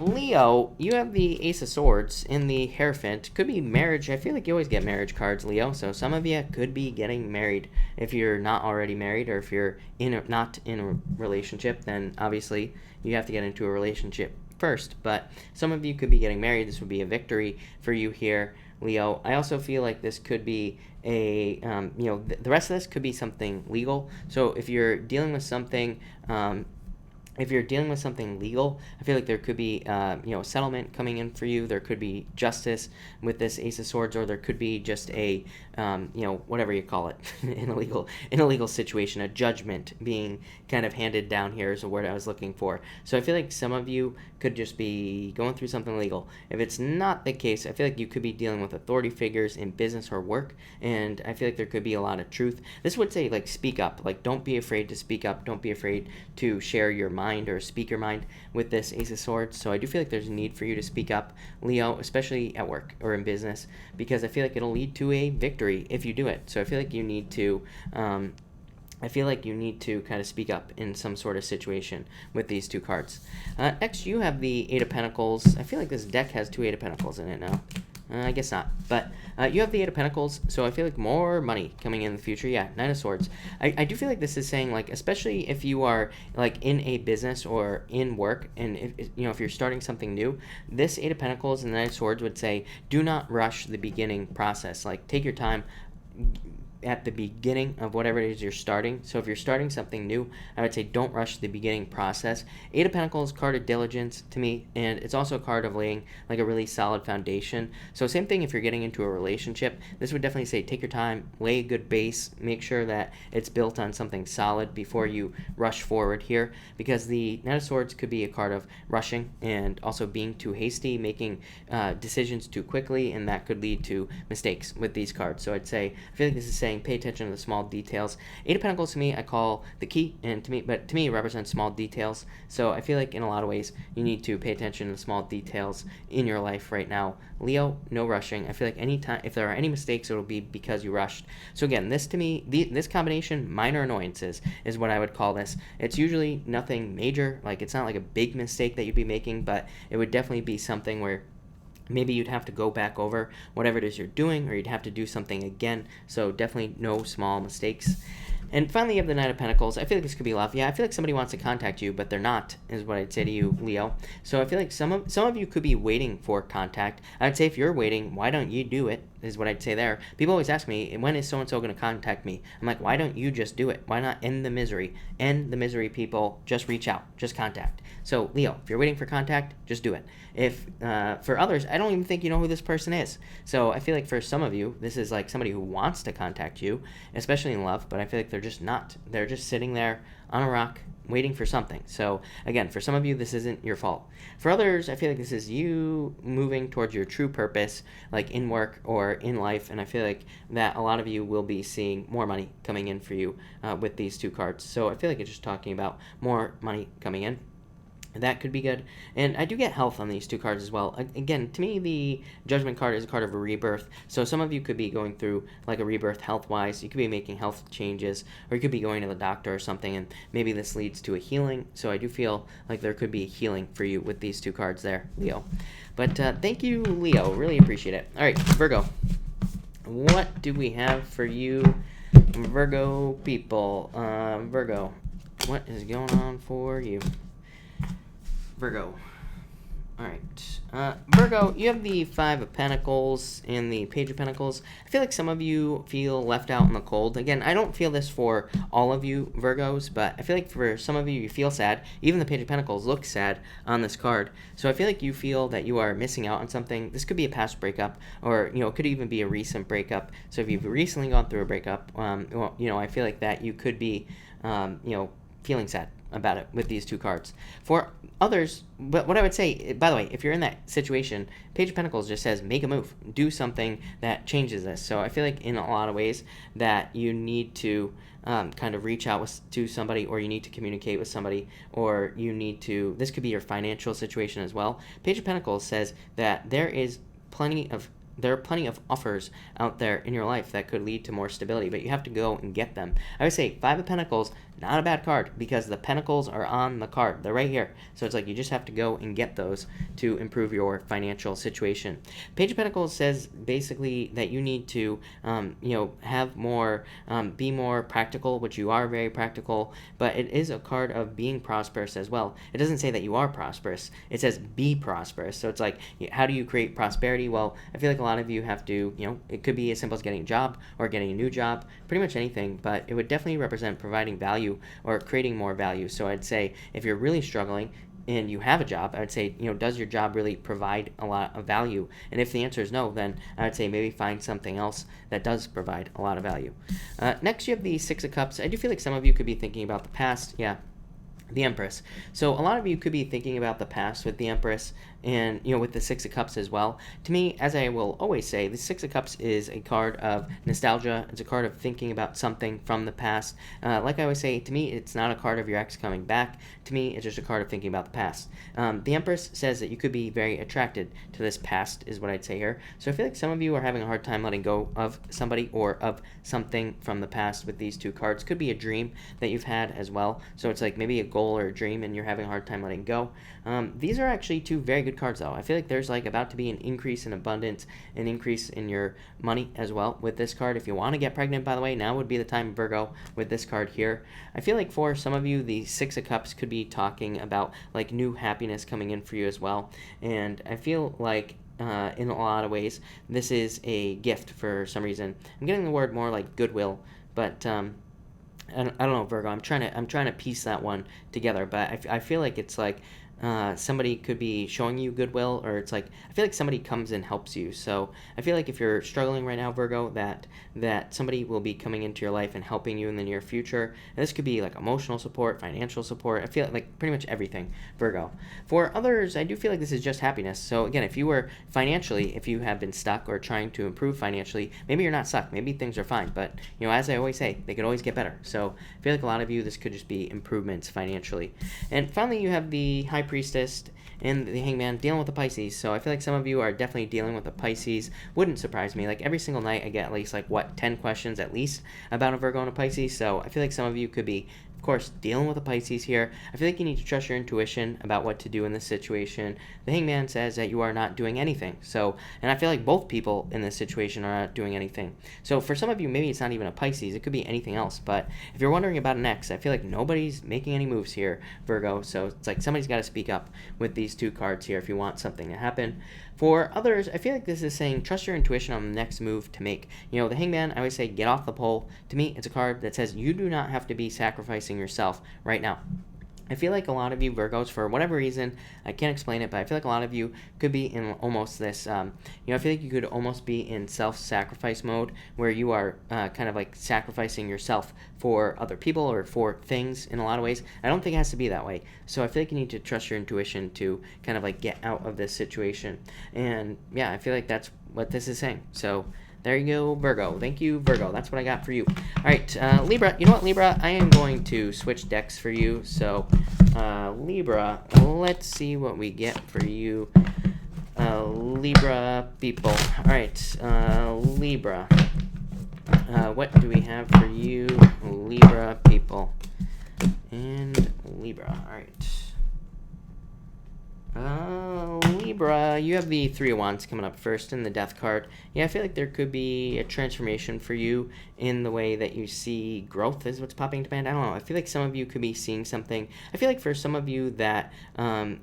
Leo, you have the Ace of Swords in the Hierophant. Could be marriage. I feel like you always get marriage cards, Leo. So some of you could be getting married. If you're not already married, or if you're not in a relationship, then obviously you have to get into a relationship first. But some of you could be getting married. This would be a victory for you here, Leo. I also feel like this could be a, the rest of this could be something legal. So if you're dealing with something, legal, I feel like there could be, a settlement coming in for you. There could be justice with this Ace of Swords, or there could be just a, whatever you call it, in a legal situation, a judgment being kind of handed down here is the word I was looking for. So I feel like some of you could just be going through something legal. If it's not the case, I feel like you could be dealing with authority figures in business or work, and I feel like there could be a lot of truth. This would say, like, speak up. Like, don't be afraid to speak up. Don't be afraid to share your mind or speak your mind with this Ace of Swords. So I do feel like there's a need for you to speak up, Leo, especially at work or in business, because I feel like it'll lead to a victory if you do it. So I feel like you need to kind of speak up in some sort of situation with these two cards. Next, you have the Eight of Pentacles. I feel like this deck has two Eight of Pentacles in it now. I guess not. But you have the Eight of Pentacles, so I feel like more money coming in the future. Yeah, Nine of Swords. I do feel like this is saying, like, especially if you are, like, in a business or in work, and if you're starting something new, this Eight of Pentacles and the Nine of Swords would say, do not rush the beginning process. Like, take your time at the beginning of whatever it is you're starting. So if you're starting something new, I would say don't rush the beginning process. Eight of Pentacles, card of diligence to me, and it's also a card of laying like a really solid foundation. So same thing if you're getting into a relationship. This would definitely say take your time, lay a good base, make sure that it's built on something solid before you rush forward here, because the Knight of Swords could be a card of rushing and also being too hasty, making decisions too quickly, and that could lead to mistakes with these cards. So I'd say, I feel like this is saying pay attention to the small details. Eight of Pentacles to me I call the key, and to me it represents small details. So I feel like in a lot of ways you need to pay attention to the small details in your life right now. Leo, no rushing. I feel like anytime if there are any mistakes, it will be because you rushed. So again, this to me, this combination, minor annoyances, is what I would call this. It's usually nothing major, like it's not like a big mistake that you'd be making, but it would definitely be something where maybe you'd have to go back over whatever it is you're doing, or you'd have to do something again. So definitely no small mistakes. And finally, you have the Knight of Pentacles. I feel like this could be love. Yeah, I feel like somebody wants to contact you, but they're not, is what I'd say to you, Leo. So I feel like some of you could be waiting for contact. I'd say if you're waiting, why don't you do it, is what I'd say there. People always ask me, when is so-and-so going to contact me? I'm like, why don't you just do it? Why not end the misery? End the misery, people. Just reach out. Just contact. So, Leo, if you're waiting for contact, just do it. If for others, I don't even think you know who this person is. So I feel like for some of you, this is like somebody who wants to contact you, especially in love, but I feel like they're just not. They're just sitting there on a rock waiting for something. So again, for some of you, this isn't your fault. For others, I feel like this is you moving towards your true purpose, like in work or in life, and I feel like that a lot of you will be seeing more money coming in for you with these two cards. So I feel like it's just talking about more money coming in. That could be good. And I do get health on these two cards as well. Again, to me, the Judgment card is a card of a rebirth. So some of you could be going through like a rebirth health-wise. You could be making health changes, or you could be going to the doctor or something, and maybe this leads to a healing. So I do feel like there could be a healing for you with these two cards there, Leo. But thank you, Leo. Really appreciate it. All right, Virgo. What do we have for you, Virgo people? Virgo, what is going on for you? Virgo. Alright. Virgo, you have the Five of Pentacles and the Page of Pentacles. I feel like some of you feel left out in the cold. Again, I don't feel this for all of you Virgos, but I feel like for some of you, you feel sad. Even the Page of Pentacles looks sad on this card. So I feel like you feel that you are missing out on something. This could be a past breakup, or, it could even be a recent breakup. So if you've recently gone through a breakup, I feel like that you could be, feeling sad about it with these two cards. For others, but what I would say, by the way, if you're in that situation, Page of Pentacles just says make a move, do something that changes this. So I feel like in a lot of ways that you need to kind of reach out to somebody, or you need to communicate with somebody, or you need to, this could be your financial situation as well. Page of Pentacles says that there is plenty of there are plenty of offers out there in your life that could lead to more stability, but you have to go and get them. I would say Five of Pentacles, not a bad card, because the Pentacles are on the card. They're right here. So it's like you just have to go and get those to improve your financial situation. Page of Pentacles says basically that you need to, have more, be more practical, which you are very practical, but it is a card of being prosperous as well. It doesn't say that you are prosperous. It says be prosperous. So it's like, how do you create prosperity? Well, I feel like a lot of you have to, it could be as simple as getting a job or getting a new job, pretty much anything, but it would definitely represent providing value or creating more value. So I'd say if you're really struggling and you have a job, I would say, does your job really provide a lot of value? And if the answer is no, then I would say maybe find something else that does provide a lot of value. Next, you have the Six of Cups. I do feel like some of you could be thinking about the past. Yeah. The Empress. So a lot of you could be thinking about the past with the Empress and, with the Six of Cups as well. To me, as I will always say, the Six of Cups is a card of nostalgia. It's a card of thinking about something from the past. Like I always say, to me, it's not a card of your ex coming back. To me, it's just a card of thinking about the past. The Empress says that you could be very attracted to this past, is what I'd say here. So I feel like some of you are having a hard time letting go of somebody or of something from the past with these two cards. Could be a dream that you've had as well. So it's like maybe a goal or a dream and you're having a hard time letting go. These are actually two very good cards though. I feel like there's like about to be an increase in abundance, an increase in your money as well with this card. If you want to get pregnant, by the way, now would be the time, Virgo, with this card here. I feel like for some of you, the Six of Cups could be talking about like new happiness coming in for you as well. And I feel like in a lot of ways, this is a gift for some reason. I'm getting the word more like goodwill, but I don't know, Virgo. I'm trying to piece that one together, but I feel like it's like somebody could be showing you goodwill, or it's like I feel like somebody comes and helps you. So I feel like if you're struggling right now, Virgo, that somebody will be coming into your life and helping you in the near future. And this could be like emotional support, financial support. I feel like pretty much everything, Virgo. For others, I do feel like this is just happiness. So again, if you were financially, if you have been stuck or trying to improve financially, maybe you're not stuck. Maybe things are fine. But as I always say, they could always get better. So I feel like a lot of you, this could just be improvements financially. And finally, you have the High Priestess and the Hangman dealing with the Pisces. So I feel like some of you are definitely dealing with the Pisces. Wouldn't surprise me. Like every single night I get at least 10 questions at least about a Virgo and a Pisces. So I feel like some of you could be, of course, dealing with the Pisces here. I feel like you need to trust your intuition about what to do in this situation. The Hangman says that you are not doing anything. So, and I feel like both people in this situation are not doing anything. So for some of you, maybe it's not even a Pisces. It could be anything else. But if you're wondering about an ex, I feel like nobody's making any moves here, Virgo. So it's like somebody's got to speak up with these two cards here if you want something to happen. For others, I feel like this is saying trust your intuition on the next move to make. The Hangman, I always say get off the pole. To me, it's a card that says you do not have to be sacrificing yourself right now. I feel like a lot of you Virgos, for whatever reason, I can't explain it, but I feel like a lot of you could be in almost this, I feel like you could almost be in self-sacrifice mode where you are kind of like sacrificing yourself for other people or for things in a lot of ways. I don't think it has to be that way. So I feel like you need to trust your intuition to kind of like get out of this situation. And yeah, I feel like that's what this is saying. So there you go, Virgo. Thank you, Virgo. That's what I got for you. All right, Libra. You know what, Libra? I am going to switch decks for you. So, Libra, let's see what we get for you, Libra people. All right, Libra. What do we have for you, Libra people? And Libra. All right. Libra, you have the Three of Wands coming up first in the Death card. Yeah, I feel like there could be a transformation for you in the way that you see growth is what's popping into mind. I don't know. I feel like some of you could be seeing something. I feel like for some of you that, I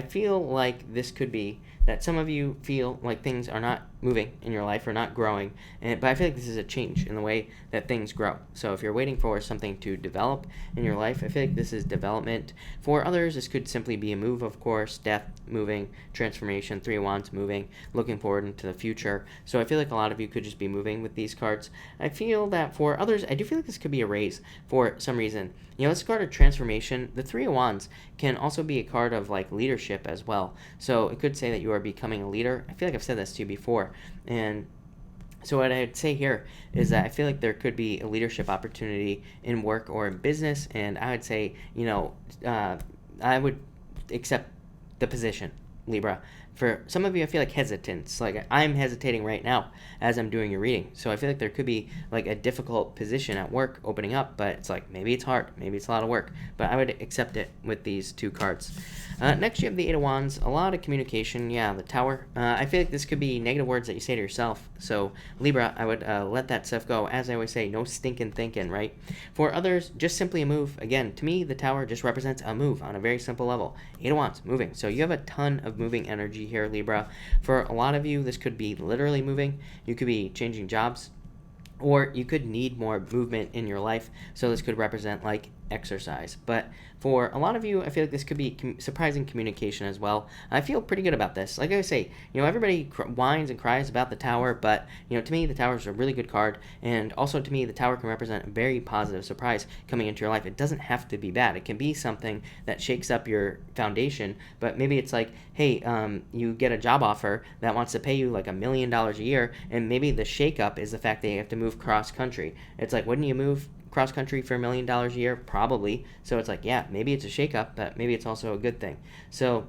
feel like this could be that some of you feel like things are not moving in your life or not growing, but I feel like this is a change in the way that things grow. So if you're waiting for something to develop in your life, I feel like this is development. For others, this could simply be a move, of course, death, moving, transformation, Three of Wands, moving, looking forward into the future. So I feel like a lot of you could just be moving with these cards. I feel that for others, I do feel like this could be a raise for some reason. This card of transformation, the Three of Wands, can also be a card of like leadership as well. So it could say that you are becoming a leader. I feel like I've said this to you before. And so what I'd say here is that I feel like there could be a leadership opportunity in work or in business. And I would say, I would accept the position, Libra, for some of you, I feel like hesitance. Like I'm hesitating right now as I'm doing your reading. So I feel like there could be like a difficult position at work opening up, but it's like maybe it's hard, maybe it's a lot of work, but I would accept it with these two cards. Next, you have the Eight of Wands, a lot of communication. Yeah, the Tower. I feel like this could be negative words that you say to yourself. So Libra, I would let that stuff go. As I always say, no stinking thinking, right? For others, just simply a move. Again, to me, the Tower just represents a move on a very simple level. Eight of Wands, moving. So you have a ton of moving energy here, Libra. For a lot of you, this could be literally moving. You could be changing jobs, or you could need more movement in your life. So this could represent like exercise. But for a lot of you, I feel like this could be surprising communication as well. I feel pretty good about this. Like I say, everybody whines and cries about the Tower, but to me, the Tower is a really good card, and also to me, the Tower can represent a very positive surprise coming into your life. It doesn't have to be bad. It can be something that shakes up your foundation, but maybe it's like, hey, you get a job offer that wants to pay you like $1 million a year, and maybe the shakeup is the fact that you have to move cross country. It's like, wouldn't you move cross country for $1 million a year? Probably. So it's like, yeah, maybe it's a shakeup, but maybe it's also a good thing. So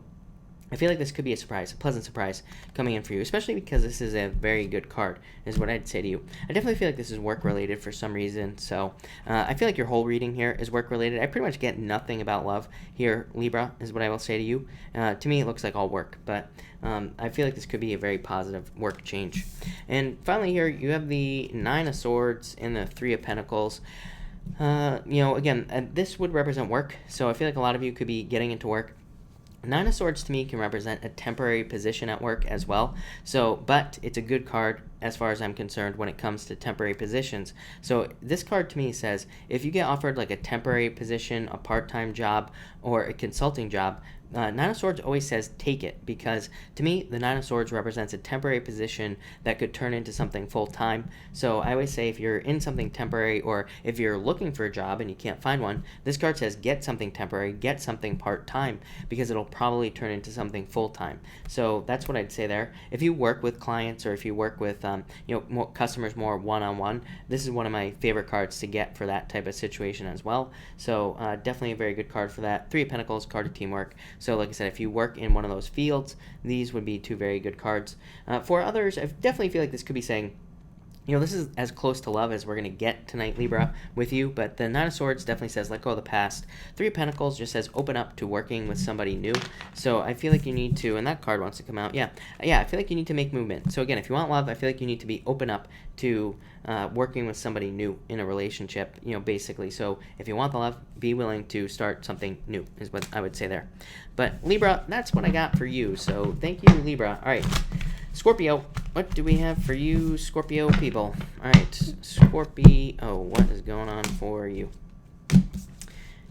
I feel like this could be a surprise, a pleasant surprise coming in for you, especially because this is a very good card, is what I'd say to you. I definitely feel like this is work-related for some reason, so I feel like your whole reading here is work-related. I pretty much get nothing about love here, Libra, is what I will say to you. To me, it looks like all work, but I feel like this could be a very positive work change. And finally here, you have the Nine of Swords and the Three of Pentacles. Again, this would represent work, so I feel like a lot of you could be getting into work. Nine of Swords to me can represent a temporary position at work as well. But it's a good card as far as I'm concerned when it comes to temporary positions. So this card to me says if you get offered like a temporary position, a part-time job, or a consulting job, Nine of Swords always says take it, because to me the Nine of Swords represents a temporary position that could turn into something full-time. So I always say if you're in something temporary, or if you're looking for a job and you can't find one, this card says get something temporary, get something part-time, because it'll probably turn into something full-time. So that's what I'd say there. If you work with clients, or if you work with more customers more one-on-one, this is one of my favorite cards to get for that type of situation as well. So definitely a very good card for that. Three of Pentacles, card of teamwork. So like I said, if you work in one of those fields, these would be two very good cards. For others, I definitely feel like this could be saying, this is as close to love as we're going to get tonight, Libra, with you. But the Nine of Swords definitely says let go of the past. Three of Pentacles just says open up to working with somebody new. So I feel like you need to, and that card wants to come out. Yeah, I feel like you need to make movement. So again, if you want love, I feel like you need to be open up to working with somebody new in a relationship, basically. So if you want the love, be willing to start something new, is what I would say there. But Libra, that's what I got for you. So thank you, Libra. All right. Scorpio, what do we have for you, Scorpio people? All right, Scorpio, what is going on for you?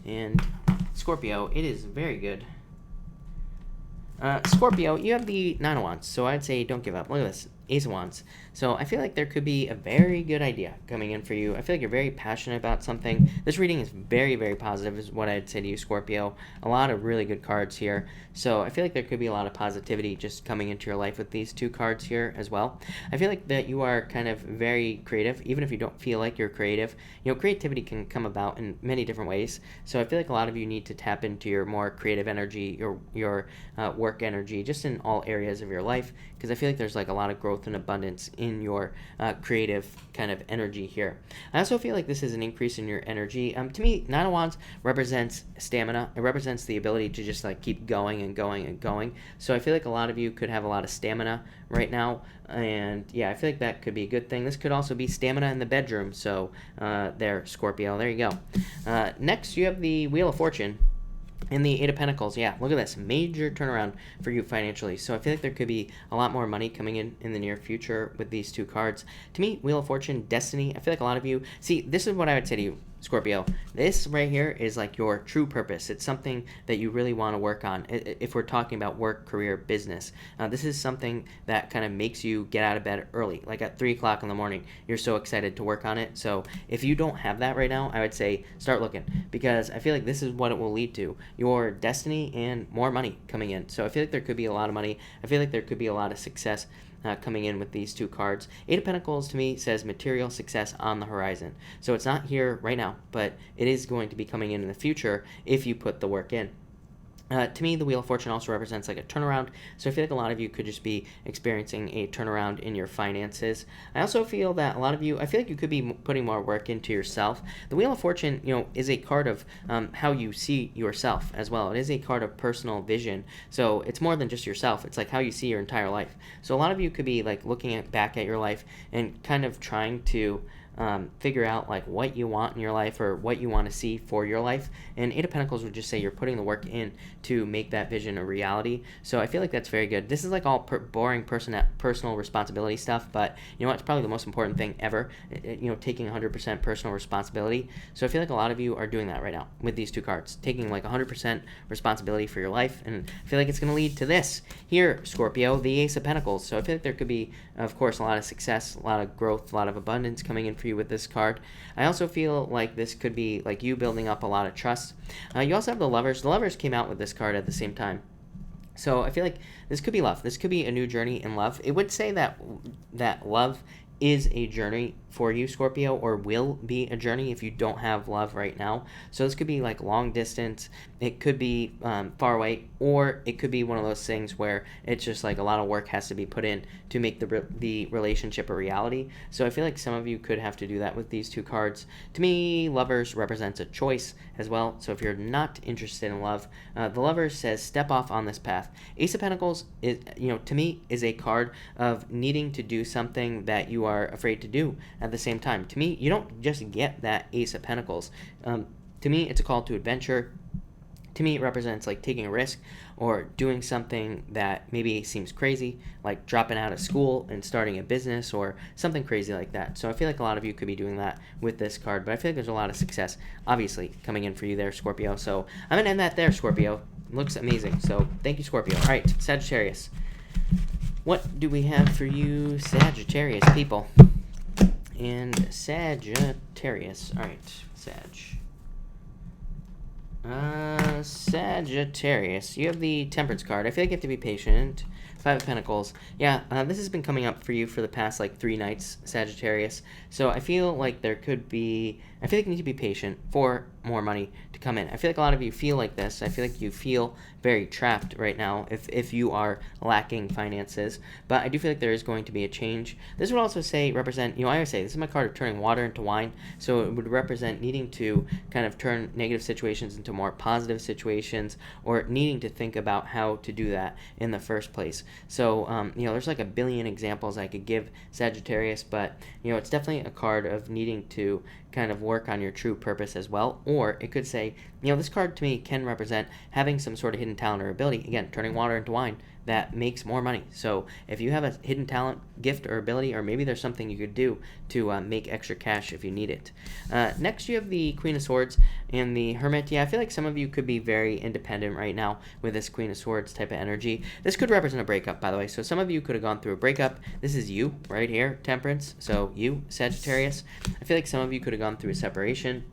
And Scorpio, it is very good. Scorpio, you have the Nine of Wands, so I'd say don't give up. Look at this, Ace of Wands. So I feel like there could be a very good idea coming in for you. I feel like you're very passionate about something. This reading is very, very positive, is what I'd say to you, Scorpio. A lot of really good cards here. So I feel like there could be a lot of positivity just coming into your life with these two cards here as well. I feel like that you are kind of very creative, even if you don't feel like you're creative. Creativity can come about in many different ways. So I feel like a lot of you need to tap into your more creative energy, your work energy, just in all areas of your life, because I feel like there's like a lot of growth and abundance in your creative kind of energy here. I also feel like this is an increase in your energy. To me, Nine of Wands represents stamina. It represents the ability to just like keep going and going and going. So I feel like a lot of you could have a lot of stamina right now, and yeah, I feel like that could be a good thing. This could also be stamina in the bedroom. So there, Scorpio, there you go. Next, you have the Wheel of Fortune. And the Eight of Pentacles, yeah, look at this. Major turnaround for you financially. So I feel like there could be a lot more money coming in the near future with these two cards. To me, Wheel of Fortune, Destiny, I feel like a lot of you... See, this is what I would say to you, Scorpio. This right here is like your true purpose. It's something that you really want to work on. If we're talking about work, career, business, this is something that kind of makes you get out of bed early, like at 3 o'clock in the morning. You're so excited to work on it. So if you don't have that right now, I would say start looking, because I feel like this is what it will lead to. Your destiny and more money coming in. So I feel like there could be a lot of money. I feel like there could be a lot of success coming in with these two cards. Eight of Pentacles to me says material success on the horizon. So it's not here right now, but it is going to be coming in the future if you put the work in. To me, the Wheel of Fortune also represents like a turnaround. So I feel like a lot of you could just be experiencing a turnaround in your finances. I also feel that a lot of you, I feel like you could be putting more work into yourself. The Wheel of Fortune, is a card of how you see yourself as well. It is a card of personal vision. So it's more than just yourself. It's like how you see your entire life. So a lot of you could be like looking back at your life and kind of trying to figure out like what you want in your life or what you want to see for your life. And Eight of Pentacles would just say you're putting the work in to make that vision a reality. So I feel like that's very good. This is like all boring personal responsibility stuff, but you know what? It's probably the most important thing ever. Taking 100% personal responsibility. So I feel like a lot of you are doing that right now with these two cards, taking like 100% responsibility for your life. And I feel like it's going to lead to this here, Scorpio, the Ace of Pentacles. So I feel like there could be, of course, a lot of success, a lot of growth, a lot of abundance coming in for you with this card. I also feel like this could be like you building up a lot of trust. You also have the Lovers. The Lovers came out with this card at the same time. So I feel like this could be love. This could be a new journey in love. It would say that love is a journey for you, Scorpio, or will be a journey if you don't have love right now. So this could be like long distance. It could be far away, or it could be one of those things where it's just like a lot of work has to be put in to make the relationship a reality. So I feel like some of you could have to do that with these two cards. To me, Lovers represents a choice as well. So if you're not interested in love, the Lovers says step off on this path. Ace of Pentacles is, to me, is a card of needing to do something that you are afraid to do at the same time. To me, you don't just get that Ace of Pentacles. To me, it's a call to adventure. To me, it represents like taking a risk or doing something that maybe seems crazy, like dropping out of school and starting a business or something crazy like that. So I feel like a lot of you could be doing that with this card, but I feel like there's a lot of success, obviously, coming in for you there, Scorpio. So I'm going to end that there, Scorpio. Looks amazing. So thank you, Scorpio. All right, Sagittarius. What do we have for you, Sagittarius people? And Sagittarius. All right, Sagittarius. You have the Temperance card. I feel like you have to be patient. Five of Pentacles. Yeah, this has been coming up for you for the past like 3 nights, Sagittarius. So I feel like there could be, I feel like you need to be patient for more money to come in. I feel like a lot of you feel like this. I feel like you feel very trapped right now if you are lacking finances. But I do feel like there is going to be a change. This would also say represent, I always say this is my card of turning water into wine. So it would represent needing to kind of turn negative situations into more positive situations, or needing to think about how to do that in the first place. So, there's like a billion examples I could give Sagittarius, but, it's definitely a card of needing to kind of work on your true purpose as well. Or it could say, this card to me can represent having some sort of hidden talent or ability. Again, turning water into wine that makes more money. So if you have a hidden talent, gift, or ability, or maybe there's something you could do to make extra cash if you need it. Next, you have the Queen of Swords and the Hermit. Yeah, I feel like some of you could be very independent right now with this Queen of Swords type of energy. This could represent a breakup, by the way. So some of you could have gone through a breakup. This is you right here, Temperance. So you, Sagittarius. I feel like some of you could have gone through a separation.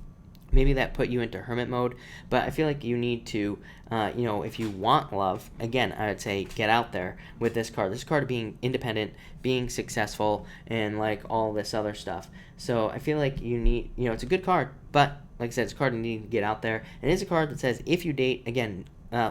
Maybe that put you into hermit mode, but I feel like you need to, if you want love, again, I would say get out there with this card. This card being independent, being successful, and like all this other stuff. So I feel like you need, it's a good card, but like I said, it's a card you need to get out there. And it is a card that says if you date, again,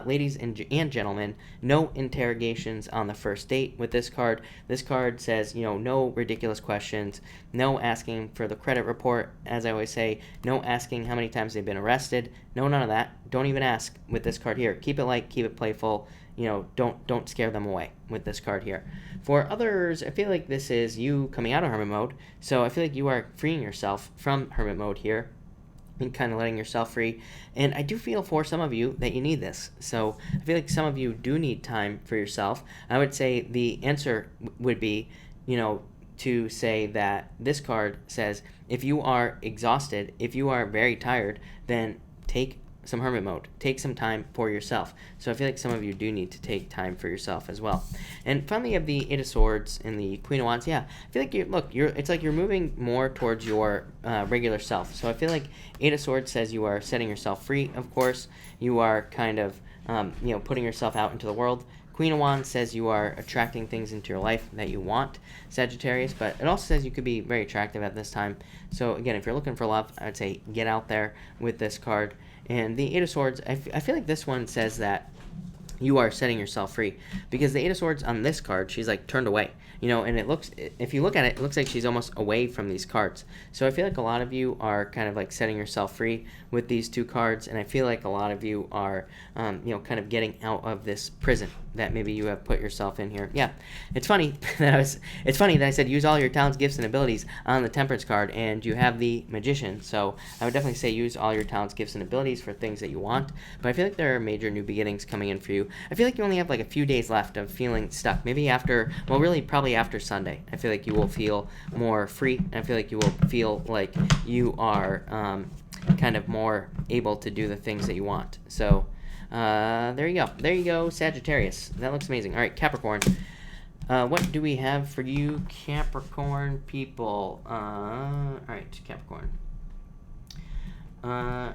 ladies and gentlemen, no interrogations on the first date with this card. This card says, no ridiculous questions, no asking for the credit report, as I always say, no asking how many times they've been arrested, no, none of that. Don't even ask with this card here. Keep it light, keep it playful, don't scare them away with this card here. For others, I feel like this is you coming out of hermit mode, so I feel like you are freeing yourself from hermit mode here and kind of letting yourself free. And I do feel for some of you that you need this. So I feel like some of you do need time for yourself. I would say the answer would be, to say that this card says if you are exhausted, if you are very tired, then take some hermit mode. Take some time for yourself. So I feel like some of you do need to take time for yourself as well. And finally, you have the Eight of Swords and the Queen of Wands. Yeah, I feel like it's like you're moving more towards your regular self. So I feel like Eight of Swords says you are setting yourself free. Of course, you are kind of putting yourself out into the world. Queen of Wands says you are attracting things into your life that you want, Sagittarius, but it also says you could be very attractive at this time. So again, if you're looking for love, I would say get out there with this card. And the Eight of Swords, I feel like this one says that you are setting yourself free, because the Eight of Swords on this card, she's like turned away, and it looks, if you look at it, it looks like she's almost away from these cards. So I feel like a lot of you are kind of like setting yourself free with these two cards, and I feel like a lot of you are, kind of getting out of this prison that maybe you have put yourself in here. Yeah, it's funny that I said use all your talents, gifts, and abilities on the Temperance card, and you have the Magician. So I would definitely say use all your talents, gifts, and abilities for things that you want. But I feel like there are major new beginnings coming in for you. I feel like you only have like a few days left of feeling stuck. Maybe after, well, really probably after Sunday, I feel like you will feel more free. I feel like you will feel like you are kind of more able to do the things that you want. So there you go. There you go, Sagittarius. That looks amazing. All right, Capricorn. What do we have for you, Capricorn people? All right, Capricorn. Oh,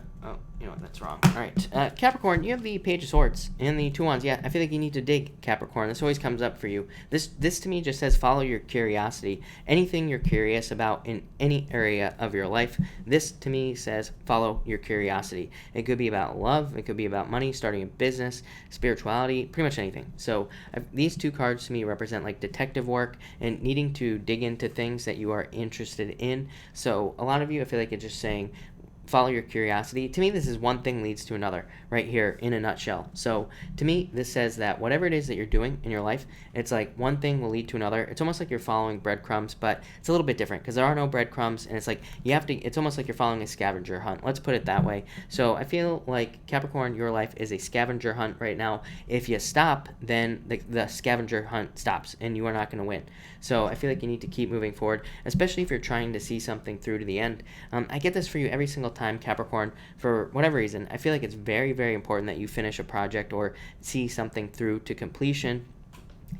you know what, that's wrong. All right, Capricorn, you have the Page of Swords and the 2 Wands. Yeah, I feel like you need to dig, Capricorn. This always comes up for you. This to me just says follow your curiosity. Anything you're curious about in any area of your life, this to me says follow your curiosity. It could be about love. It could be about money, starting a business, spirituality, pretty much anything. So these 2 cards to me represent like detective work and needing to dig into things that you are interested in. So a lot of you, I feel like it's just saying, follow your curiosity. To me, this is one thing leads to another right here in a nutshell. So to me, this says that whatever it is that you're doing in your life, it's like one thing will lead to another. It's almost like you're following breadcrumbs, but it's a little bit different because there are no breadcrumbs, and it's like it's almost like you're following a scavenger hunt. Let's put it that way. So I feel like Capricorn, your life is a scavenger hunt right now. If you stop, then the scavenger hunt stops and you are not going to win. So I feel like you need to keep moving forward, especially if you're trying to see something through to the end. I get this for you every single time, Capricorn. For whatever reason, I feel like it's very, very important that you finish a project or see something through to completion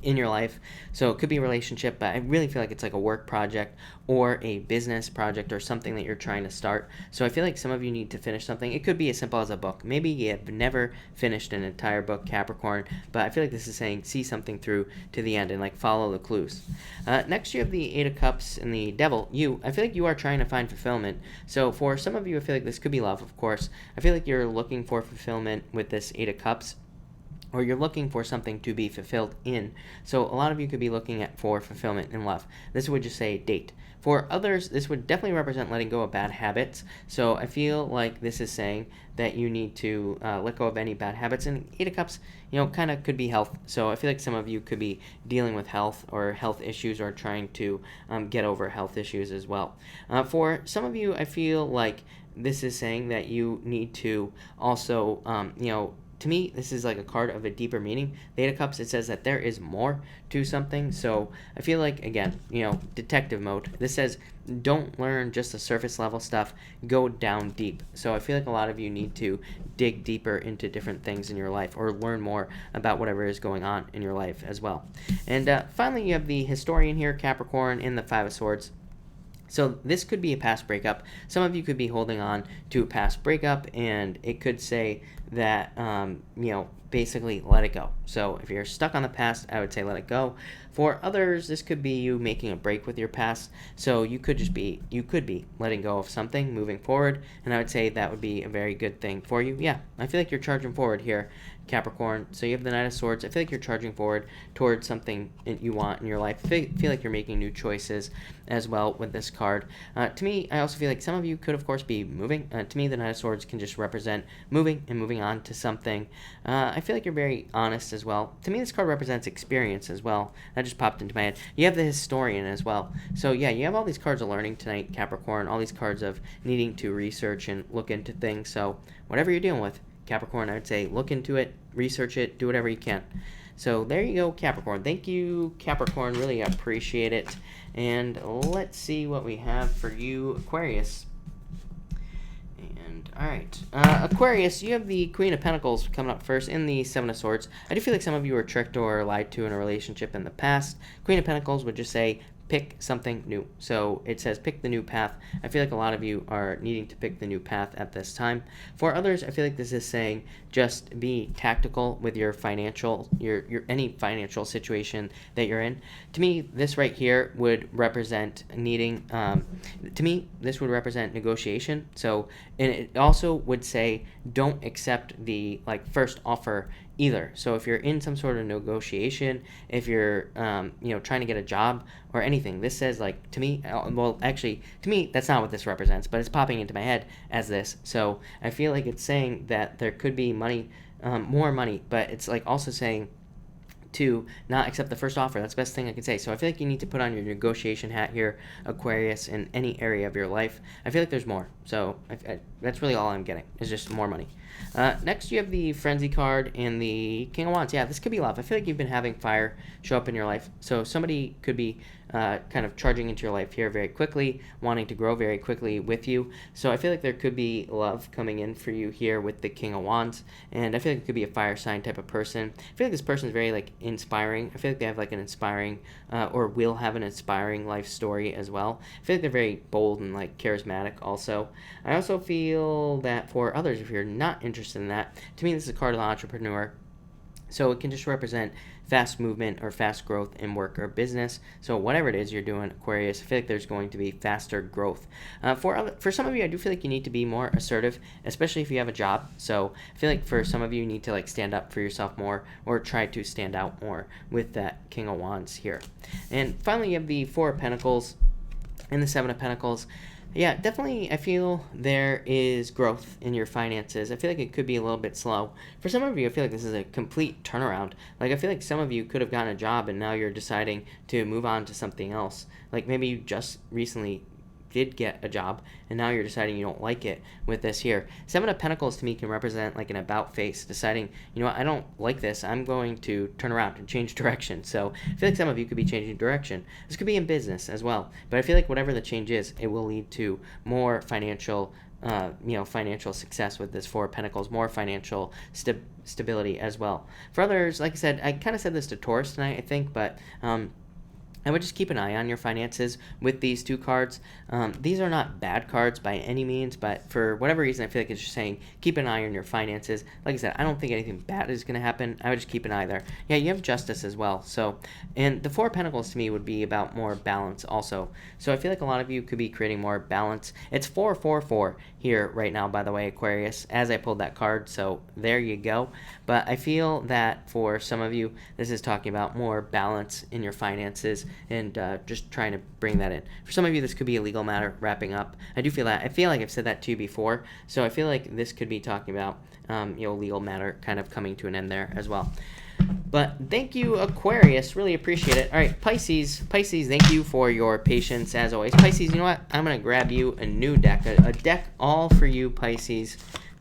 in your life. So it could be a relationship, but I really feel like it's like a work project or a business project or something that you're trying to start. So I feel like some of you need to finish something. It could be as simple as a book. Maybe you have never finished an entire book, Capricorn, but I feel like this is saying see something through to the end and like follow the clues. Next, you have the Eight of Cups and the Devil. I feel like you are trying to find fulfillment. So for some of you, I feel like this could be love, of course. I feel like you're looking for fulfillment with this Eight of Cups, or you're looking for something to be fulfilled in. So a lot of you could be looking for fulfillment in love. This would just say date. For others, this would definitely represent letting go of bad habits. So I feel like this is saying that you need to let go of any bad habits. And Eight of Cups, kind of could be health. So I feel like some of you could be dealing with health or health issues or trying to get over health issues as well. For some of you, I feel like this is saying that you need to also, to me, this is like a card of a deeper meaning. The Eight of Cups, it says that there is more to something. So I feel like, again, detective mode. This says don't learn just the surface level stuff. Go down deep. So I feel like a lot of you need to dig deeper into different things in your life or learn more about whatever is going on in your life as well. And finally, you have the Historian here, Capricorn, in the Five of Swords. So this could be a past breakup. Some of you could be holding on to a past breakup, and it could say that, basically let it go. So if you're stuck on the past, I would say let it go. For others, this could be you making a break with your past. So you could be letting go of something, moving forward, and I would say that would be a very good thing for you. Yeah, I feel like you're charging forward here, Capricorn. So you have the Knight of Swords. I feel like you're charging forward towards something you want in your life. I feel like you're making new choices as well with this card. To me, I also feel like some of you could, of course, be moving. To me, the Knight of Swords can just represent moving and moving on to something. I feel like you're very honest as well. To me, this card represents experience as well. That just popped into my head. You have the Historian as well. So yeah, you have all these cards of learning tonight, Capricorn, all these cards of needing to research and look into things. So whatever you're dealing with, Capricorn, I would say look into it, research it, do whatever you can. So there you go, Capricorn. Thank you, Capricorn. Really appreciate it. And let's see what we have for you, Aquarius. And all right, Aquarius, you have the Queen of Pentacles coming up first in the Seven of Swords. I do feel like some of you were tricked or lied to in a relationship in the past. Queen of Pentacles would just say pick something new. So it says pick the new path. I feel like a lot of you are needing to pick the new path at this time. For others, I feel like this is saying just be tactical with your any financial situation that you're in. To me, this right here would represent needing, this would represent negotiation. So, and it also would say don't accept the first offer either. So if you're in some sort of negotiation, if you're trying to get a job or anything, this says, like, to me, well, actually, to me, that's not what this represents, but it's popping into my head as this. So I feel like it's saying that there could be money, more money, but it's like also saying to not accept the first offer. That's the best thing I can say. So I feel like you need to put on your negotiation hat here, Aquarius, in any area of your life. I feel like there's more. So that's really all I'm getting, is just more money. Next, you have the Frenzy card and the King of Wands. Yeah, this could be love. I feel like you've been having fire show up in your life. So somebody could be kind of charging into your life here very quickly, wanting to grow very quickly with you. So I feel like there could be love coming in for you here with the King of Wands. And I feel like it could be a fire sign type of person. I feel like this person is very, like, inspiring. I feel like they have, like, an inspiring or will have an inspiring life story as well. I feel like they're very bold and, like, charismatic also. I also feel that for others, if you're not interested in that, to me this is a card of the entrepreneur. So it can just represent fast movement or fast growth in work or business. So whatever it is you're doing, Aquarius, I feel like there's going to be faster growth. For some of you, I do feel like you need to be more assertive, especially if you have a job. So I feel like for some of you, you need to, like, stand up for yourself more or try to stand out more with that King of Wands here. And finally, you have the Four of Pentacles and the Seven of Pentacles. Yeah, definitely I feel there is growth in your finances. I feel like it could be a little bit slow. For some of you, I feel like this is a complete turnaround. Like, I feel like some of you could have gotten a job and now you're deciding to move on to something else. Like, maybe you just recently did get a job and now you're deciding you don't like it with this here. Seven of Pentacles to me can represent, like, an about face, deciding, you know what, I don't like this, I'm going to turn around and change direction. So I feel like some of you could be changing direction. This could be in business as well, but I feel like whatever the change is, it will lead to more financial financial success with this Four of Pentacles, more financial stability as well. For others, like I said, I kind of said this to Taurus tonight, I think, but I would just keep an eye on your finances with these two cards. These are not bad cards by any means, but for whatever reason, I feel like it's just saying keep an eye on your finances. Like I said, I don't think anything bad is going to happen. I would just keep an eye there. Yeah, you have Justice as well. So, and the Four of Pentacles to me would be about more balance also. So I feel like a lot of you could be creating more balance. It's 444 here right now, by the way, Aquarius, as I pulled that card. So there you go. But I feel that for some of you, this is talking about more balance in your finances and just trying to bring that in. For some of you, this could be a legal matter wrapping up. I do feel that. I feel like I've said that to you before. So I feel like this could be talking about, legal matter kind of coming to an end there as well. But thank you, Aquarius. Really appreciate it. All right, Pisces, thank you for your patience as always. Pisces, you know what? I'm going to grab you a new deck, a deck all for you, Pisces.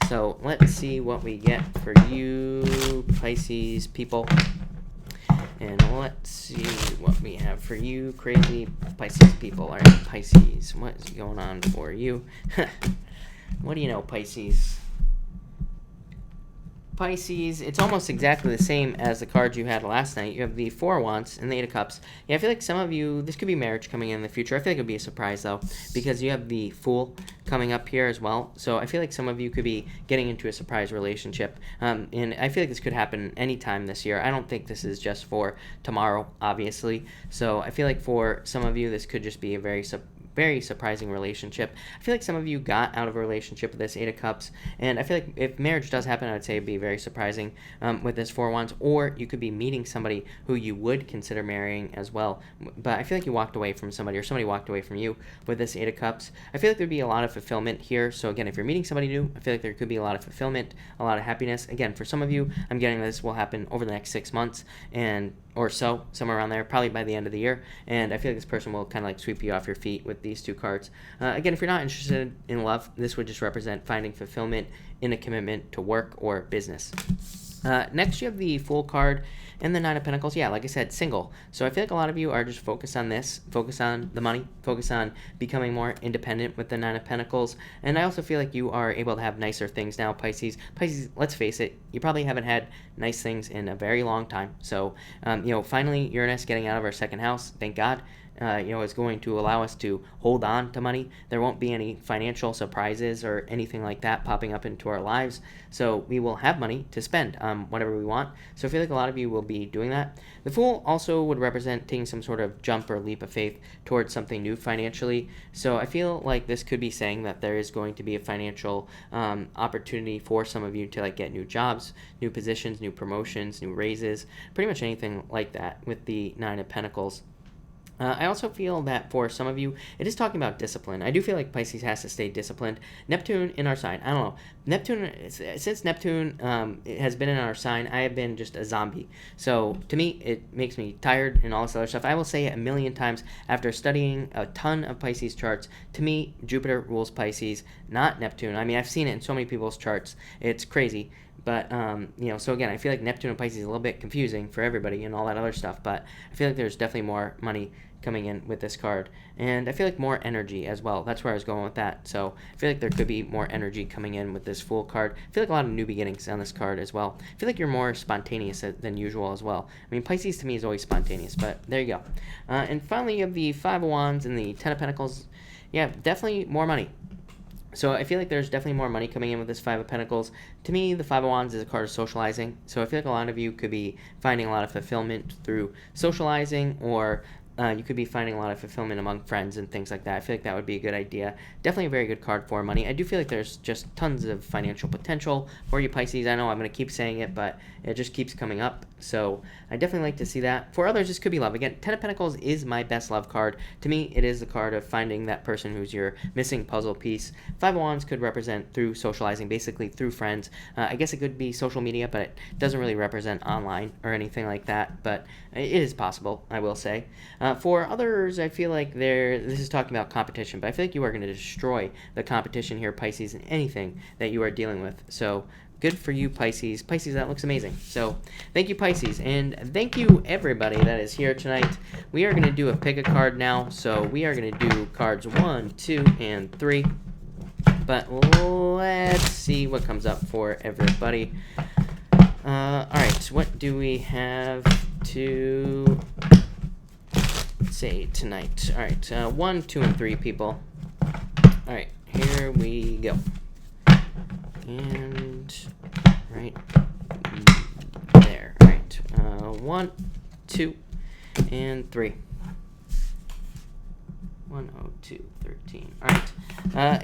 So let's see what we get for you, Pisces people. And let's see what we have for you, crazy Pisces people. All right, Pisces, what is going on for you? What do you know, Pisces? Pisces, it's almost exactly the same as the cards you had last night. You have the Four of Wands and the Eight of Cups. Yeah, I feel like some of you, this could be marriage coming in the future. I feel like it would be a surprise, though, because you have the Fool coming up here as well. So I feel like some of you could be getting into a surprise relationship. And I feel like this could happen anytime this year. I don't think this is just for tomorrow, obviously. So I feel like for some of you, this could just be a very surprising relationship. I feel like some of you got out of a relationship with this Eight of Cups, and I feel like if marriage does happen, I would say it'd be very surprising with this Four of Wands, or you could be meeting somebody who you would consider marrying as well. But I feel like you walked away from somebody, or somebody walked away from you with this Eight of Cups. I feel like there'd be a lot of fulfillment here. So again, if you're meeting somebody new, I feel like there could be a lot of fulfillment, a lot of happiness. Again, for some of you, I'm getting this will happen over the next 6 months or so, somewhere around there, probably by the end of the year. And I feel like this person will kind of like sweep you off your feet with these two cards. Again, if you're not interested in love, this would just represent finding fulfillment in a commitment to work or business. Next, you have the Fool card and the Nine of Pentacles. Yeah, like I said, single. So I feel like a lot of you are just focused on this, focus on the money, focus on becoming more independent with the Nine of Pentacles. And I also feel like you are able to have nicer things now, Pisces. Pisces, let's face it, you probably haven't had nice things in a very long time. So, finally, Uranus getting out of our second house, thank God. is going to allow us to hold on to money. There won't be any financial surprises or anything like that popping up into our lives. So we will have money to spend whatever we want. So I feel like a lot of you will be doing that. The Fool also would represent taking some sort of jump or leap of faith towards something new financially. So I feel like this could be saying that there is going to be a financial opportunity for some of you to like get new jobs, new positions, new promotions, new raises, pretty much anything like that with the Nine of Pentacles. I also feel that for some of you, it is talking about discipline. I do feel like Pisces has to stay disciplined. Neptune in our sign, I don't know. Neptune, since Neptune has been in our sign, I have been just a zombie. So to me, it makes me tired and all this other stuff. I will say it a million times after studying a ton of Pisces charts. To me, Jupiter rules Pisces, not Neptune. I mean, I've seen it in so many people's charts. It's crazy. But, so again, I feel like Neptune and Pisces is a little bit confusing for everybody and all that other stuff. But I feel like there's definitely more money coming in with this card. And I feel like more energy as well. That's where I was going with that. So I feel like there could be more energy coming in with this Fool card. I feel like a lot of new beginnings on this card as well. I feel like you're more spontaneous than usual as well. I mean, Pisces to me is always spontaneous, but there you go. And finally, you have the Five of Wands and the Ten of Pentacles. Yeah, definitely more money. So I feel like there's definitely more money coming in with this Five of Pentacles. To me, the Five of Wands is a card of socializing. So I feel like a lot of you could be finding a lot of fulfillment through socializing, or you could be finding a lot of fulfillment among friends and things like that. I feel like that would be a good idea. Definitely a very good card for money. I do feel like there's just tons of financial potential for you Pisces. I know I'm going to keep saying it, but it just keeps coming up. So I definitely like to see that. For others, this could be love. Again, Ten of Pentacles is my best love card. To me, it is the card of finding that person who's your missing puzzle piece. Five of Wands could represent through socializing, basically through friends. I guess it could be social media, but it doesn't really represent online or anything like that. But it is possible, I will say. For others, I feel like this is talking about competition, but I feel like you are going to destroy the competition here, Pisces, in anything that you are dealing with. So good for you, Pisces. Pisces, that looks amazing. So thank you, Pisces, and thank you, everybody that is here tonight. We are going to do a pick a card now. So we are going to do cards 1, 2, and 3. But let's see what comes up for everybody. All right, what do we have to say tonight? All right, 1, 2, and 3 people. All right, here we go. And right there. All right, 1, 2, and 3. 102, 13. All right.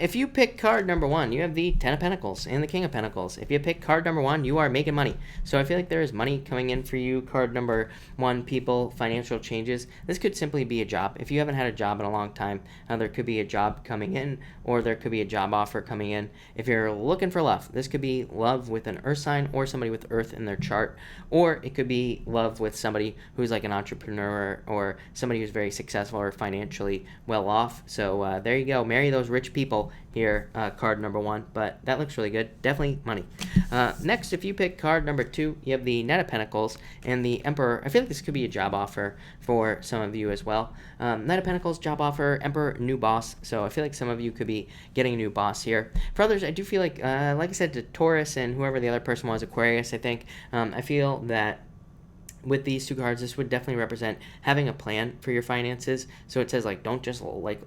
If you pick card number 1, you have the Ten of Pentacles and the King of Pentacles. If you pick card number 1, you are making money. So I feel like there is money coming in for you. Card number 1, people, financial changes. This could simply be a job. If you haven't had a job in a long time, there could be a job coming in, or there could be a job offer coming in. If you're looking for love, this could be love with an earth sign or somebody with earth in their chart, or it could be love with somebody who's like an entrepreneur or somebody who's very successful or financially well off. So there you go. Marry those rich people here, card number 1. But that looks really good. Definitely money. Next, if you pick card number 2, you have the Knight of Pentacles and the Emperor. I feel like this could be a job offer for some of you as well. Knight of Pentacles, job offer. Emperor, new boss. So I feel like some of you could be getting a new boss here. For others, I do feel like I said, to Taurus and whoever the other person was, Aquarius, I think, I feel that with these 2 cards, this would definitely represent having a plan for your finances. So it says, like, don't just, like,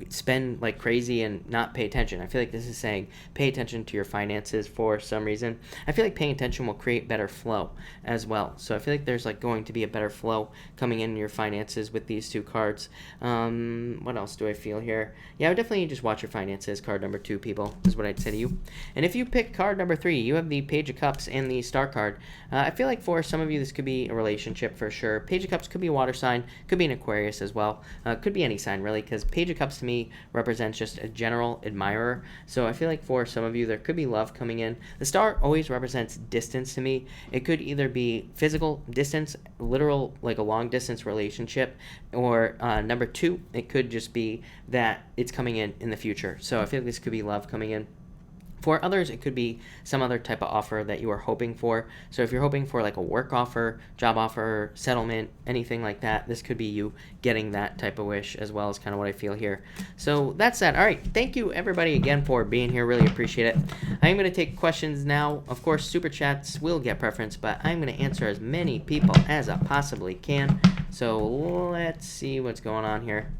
spend like crazy and not pay attention. I feel like this is saying pay attention to your finances for some reason. I feel like paying attention will create better flow as well. So I feel like there's like going to be a better flow coming in your finances with these 2 cards. What else do I feel here? Yeah, I would definitely just watch your finances. Card number 2, people, is what I'd say to you. And if you pick card number 3, you have the Page of Cups and the Star card. I feel like for some of you, this could be a relationship for sure. Page of Cups could be a water sign, could be an Aquarius as well. Could be any sign really, because Page of Cups to me represents just a general admirer. So I feel like for some of you, there could be love coming in. The Star always represents distance to me. It could either be physical distance, literal, like a long distance relationship, or number 2, it could just be that it's coming in the future. So I feel like this could be love coming in. For others, it could be some other type of offer that you are hoping for. So if you're hoping for like a work offer, job offer, settlement, anything like that, this could be you getting that type of wish, as well as kind of what I feel here. So that's that. All right. Thank you, everybody, again for being here. Really appreciate it. I'm going to take questions now. Of course, super chats will get preference, but I'm going to answer as many people as I possibly can. So let's see what's going on here.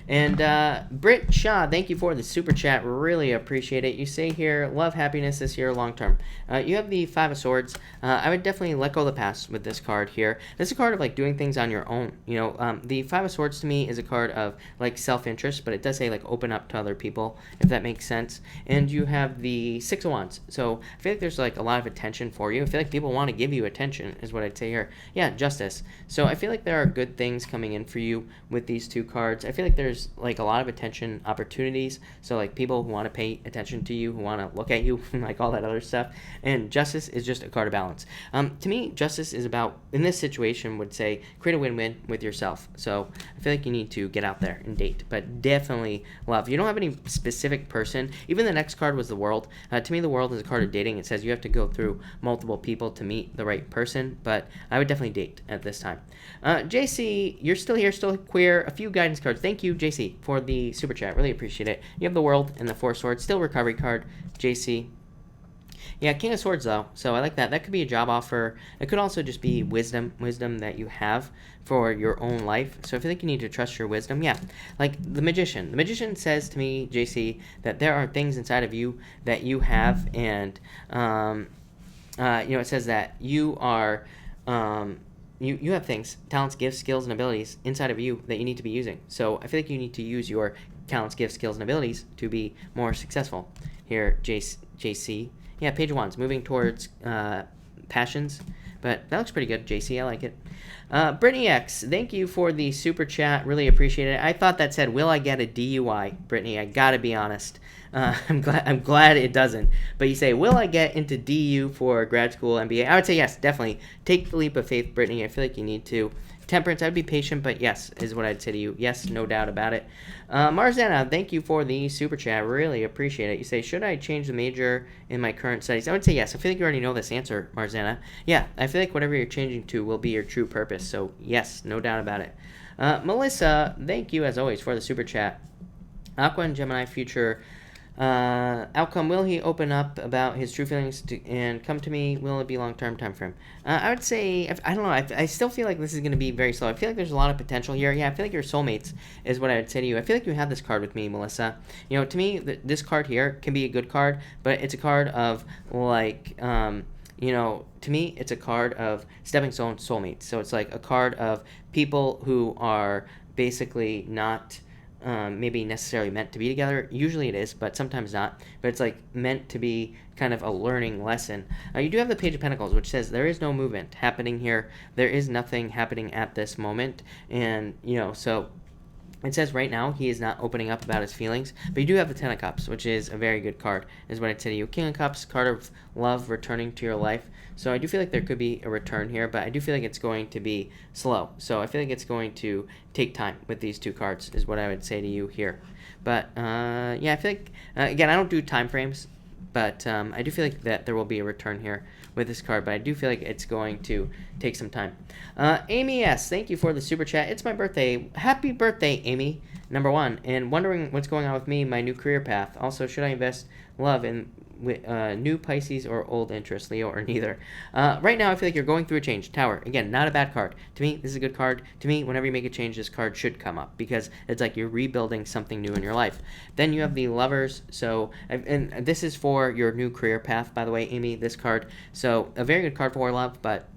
And Britt Shaw, thank you for the super chat. Really appreciate it. You say here, love, happiness this year, long term. You have the Five of Swords. I would definitely let go of the past with this card here. This is a card of like doing things on your own. You know, the Five of Swords to me is a card of like self-interest, but it does say like open up to other people, if that makes sense. And you have the Six of Wands. So I feel like there's like a lot of attention for you. I feel like people want to give you attention, is what I'd say here. Yeah, justice. So I feel like there are good things coming in for you with these two cards. I feel like there's like a lot of attention opportunities, so like people who want to pay attention to you, who want to look at you, like all that other stuff. And justice is just a card of balance. To me, justice is about, in this situation, would say create a win-win with yourself. So I feel like you need to get out there and date, but definitely love. You don't have any specific person. Even the next card was the World. To me, the World is a card of dating. It says you have to go through multiple people to meet the right person, but I would definitely date at this time. JC, you're still here, still queer. A few guidance cards. Thank you, JC, for the super chat. Really appreciate it. You have the World and the Four Swords. Still recovery card, JC. Yeah, King of Swords, though. So I like that. That could be a job offer. It could also just be wisdom that you have for your own life. So I feel like you need to trust your wisdom. Yeah, like the Magician. The Magician says to me, JC, that there are things inside of you that you have, and it says that you are. You have things, talents, gifts, skills, and abilities inside of you that you need to be using. So I feel like you need to use your talents, gifts, skills, and abilities to be more successful. Here, JC. Yeah, Page of Wands, moving towards passions. But that looks pretty good, JC. I like it. Brittany X, thank you for the super chat. Really appreciate it. I thought that said, will I get a DUI? Brittany, I gotta be honest. I'm glad it doesn't. But you say, will I get into DU for grad school, MBA? I would say yes, definitely. Take the leap of faith, Brittany. I feel like you need to. Temperance, I'd be patient, but yes, is what I'd say to you. Yes, no doubt about it. Marzana, thank you for the super chat. Really appreciate it. You say, should I change the major in my current studies? I would say yes. I feel like you already know this answer, Marzana. Yeah, I feel like whatever you're changing to will be your true purpose. So yes, no doubt about it. Melissa, thank you as always for the super chat. Aqua and Gemini future outcome, will he open up about his true feelings and come to me? Will it be long-term time frame? I would say, I don't know, I still feel like this is going to be very slow. I feel like there's a lot of potential here. Yeah, I feel like you're soulmates is what I would say to you. I feel like you have this card with me, Melissa. You know, to me, this card here can be a good card, but it's a card of like, to me, it's a card of stepping stone soulmates. So it's like a card of people who are basically not maybe necessarily meant to be together. Usually it is, but sometimes not. But it's like meant to be kind of a learning lesson. You do have the Page of Pentacles, which says there is no movement happening here. There is nothing happening at this moment. And, so it says right now he is not opening up about his feelings. But you do have the Ten of Cups, which is a very good card, is what I'd say to you. King of Cups, card of love returning to your life. So I do feel like there could be a return here, but I do feel like it's going to be slow. So I feel like it's going to take time with these two cards, is what I would say to you here. But, I feel like, again, I don't do time frames, but I do feel like that there will be a return here with this card, but I do feel like it's going to take some time. Amy S., thank you for the super chat. It's my birthday. Happy birthday, Amy, number one. And wondering what's going on with me, my new career path. Also, should I invest love in new Pisces or old interest, Leo, or neither? Right now, I feel like you're going through a change. Tower, again, not a bad card. To me, this is a good card. To me, whenever you make a change, this card should come up because it's like you're rebuilding something new in your life. Then you have the Lovers. So, and this is for your new career path, by the way, Amy, this card. So, a very good card for love, but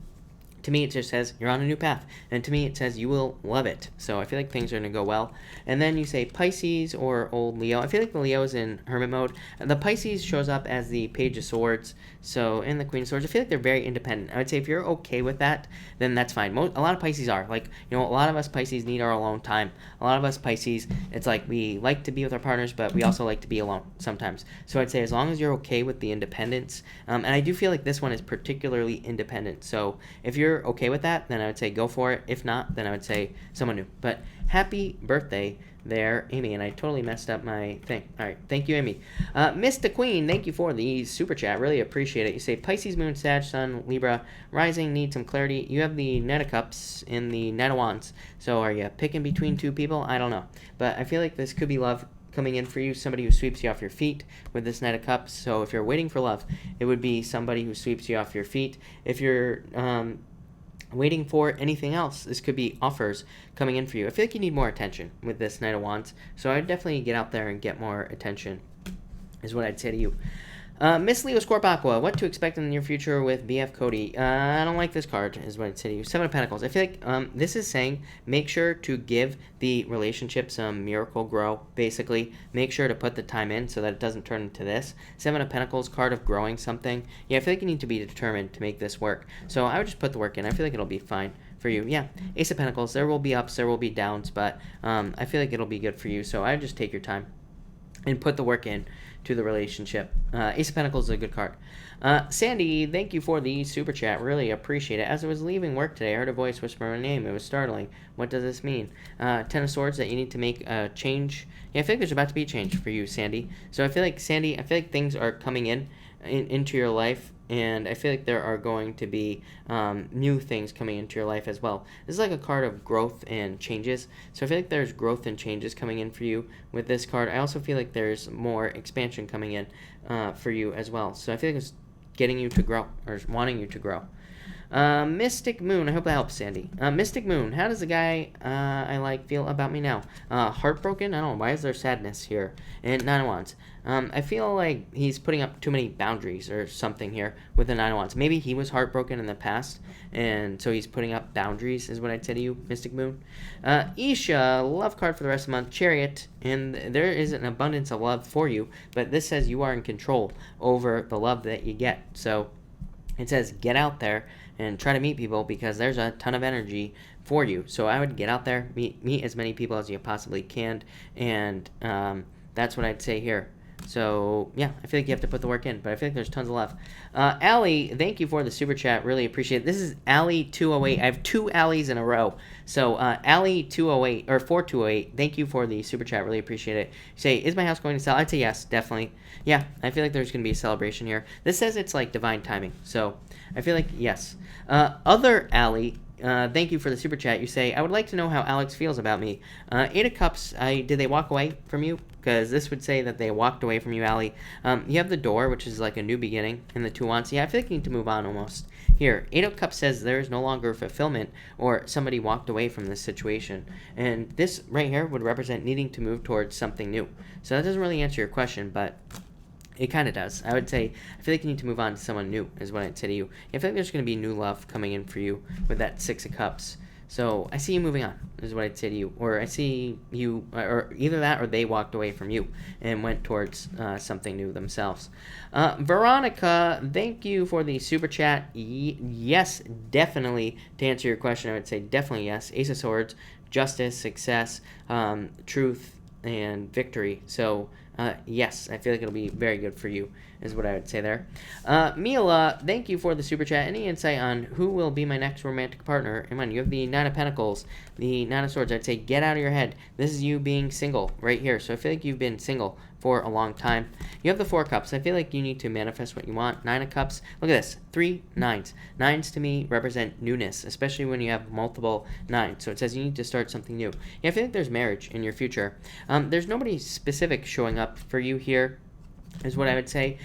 to me, it just says you're on a new path. And to me, it says you will love it. So I feel like things are going to go well. And then you say Pisces or old Leo. I feel like the Leo is in hermit mode. The Pisces shows up as the Page of Swords. So, and the Queen of Swords. I feel like they're very independent. I would say if you're okay with that, then that's fine. A lot of Pisces are. Like, a lot of us Pisces need our alone time. A lot of us Pisces, it's like we like to be with our partners, but we also like to be alone sometimes. So I'd say as long as you're okay with the independence, and I do feel like this one is particularly independent. So if you're okay with that, then I would say go for it. If not, then I would say someone new. But happy birthday there, Amy, and I totally messed up my thing. All right, thank you, Amy. Mr. Queen, thank you for the super chat. Really appreciate it. You say Pisces, Moon, Sag, Sun, Libra, Rising, need some clarity. You have the Knight of Cups in the Knight of Wands. So are you picking between two people? I don't know. But I feel like this could be love coming in for you, somebody who sweeps you off your feet with this Knight of Cups. So if you're waiting for love, it would be somebody who sweeps you off your feet. If you're waiting for anything else. This could be offers coming in for you. I feel like you need more attention with this Knight of Wands, so I'd definitely get out there and get more attention, is what I'd say to you. Miss Leo Scorpio, what to expect in the near future with BF Cody? I don't like this card, is what I'd say to you. Seven of Pentacles. I feel like this is saying make sure to give the relationship some miracle grow, basically. Make sure to put the time in so that it doesn't turn into this. Seven of Pentacles, card of growing something. Yeah, I feel like you need to be determined to make this work. So I would just put the work in. I feel like it'll be fine for you. Yeah, Ace of Pentacles, there will be ups, there will be downs, but I feel like it'll be good for you. So I would just take your time and put the work in to the relationship. Ace of Pentacles is a good card. Sandy, thank you for the super chat. Really appreciate it. As I was leaving work today, I heard a voice whisper my name. It was startling. What does this mean? Ten of Swords, that you need to make a change. Yeah, I feel like there's about to be a change for you, Sandy. So I feel like, Sandy, I feel like things are coming into your life, and I feel like there are going to be new things coming into your life as well. This is like a card of growth and changes. So I feel like there's growth and changes coming in for you with this card. I also feel like there's more expansion coming in for you as well. So I feel like it's getting you to grow, or wanting you to grow. Mystic Moon, I hope that helps, Sandy. Mystic Moon, how does the guy I like feel about me now? Heartbroken? I don't know, why is there sadness here? And Nine of Wands. I feel like he's putting up too many boundaries or something here with the Nine of Wands. Maybe he was heartbroken in the past, and so he's putting up boundaries, is what I'd say to you, Mystic Moon. Isha, love card for the rest of the month, Chariot, and there is an abundance of love for you, but this says you are in control over the love that you get. So it says get out there and try to meet people, because there's a ton of energy for you. So I would get out there, meet as many people as you possibly can, and that's what I'd say here. So, yeah, I feel like you have to put the work in, but I feel like there's tons of love. Allie, thank you for the super chat. Really appreciate it. This is Allie208. I have two Allies in a row. So, Allie208, or 4208, thank you for the super chat. Really appreciate it. You say, is my house going to sell? I'd say yes, definitely. Yeah, I feel like there's going to be a celebration here. This says it's like divine timing. So, I feel like yes. Other Allie, thank you for the super chat. You say, I would like to know how Alex feels about me. Eight of Cups, did they walk away from you? Because this would say that they walked away from you, Allie. You have the Door, which is like a new beginning, and the Two of Wands. Yeah, I feel like you need to move on almost. Here, Eight of Cups says there is no longer fulfillment, or somebody walked away from this situation. And this right here would represent needing to move towards something new. So that doesn't really answer your question, but it kind of does. I would say, I feel like you need to move on to someone new, is what I'd say to you. I feel like there's going to be new love coming in for you with that Six of Cups. So I see you moving on, is what I'd say to you. Or I see you, or either that or they walked away from you and went towards something new themselves. Veronica, thank you for the super chat. Yes, definitely. To answer your question, I would say definitely yes. Ace of Swords, justice, success, truth, and victory. So yes, I feel like it'll be very good for you, is what I would say there. Mila, thank you for the super chat. Any insight on who will be my next romantic partner? Come on, you have the Nine of Pentacles, the Nine of Swords. I'd say get out of your head. This is you being single right here. So I feel like you've been single for a long time. You have the Four of Cups. I feel like you need to manifest what you want. Nine of Cups. Look at this. 3 nines. Nines to me represent newness, especially when you have multiple nines. So it says you need to start something new. Yeah, I feel like there's marriage in your future. There's nobody specific showing up for you here, is what I would say.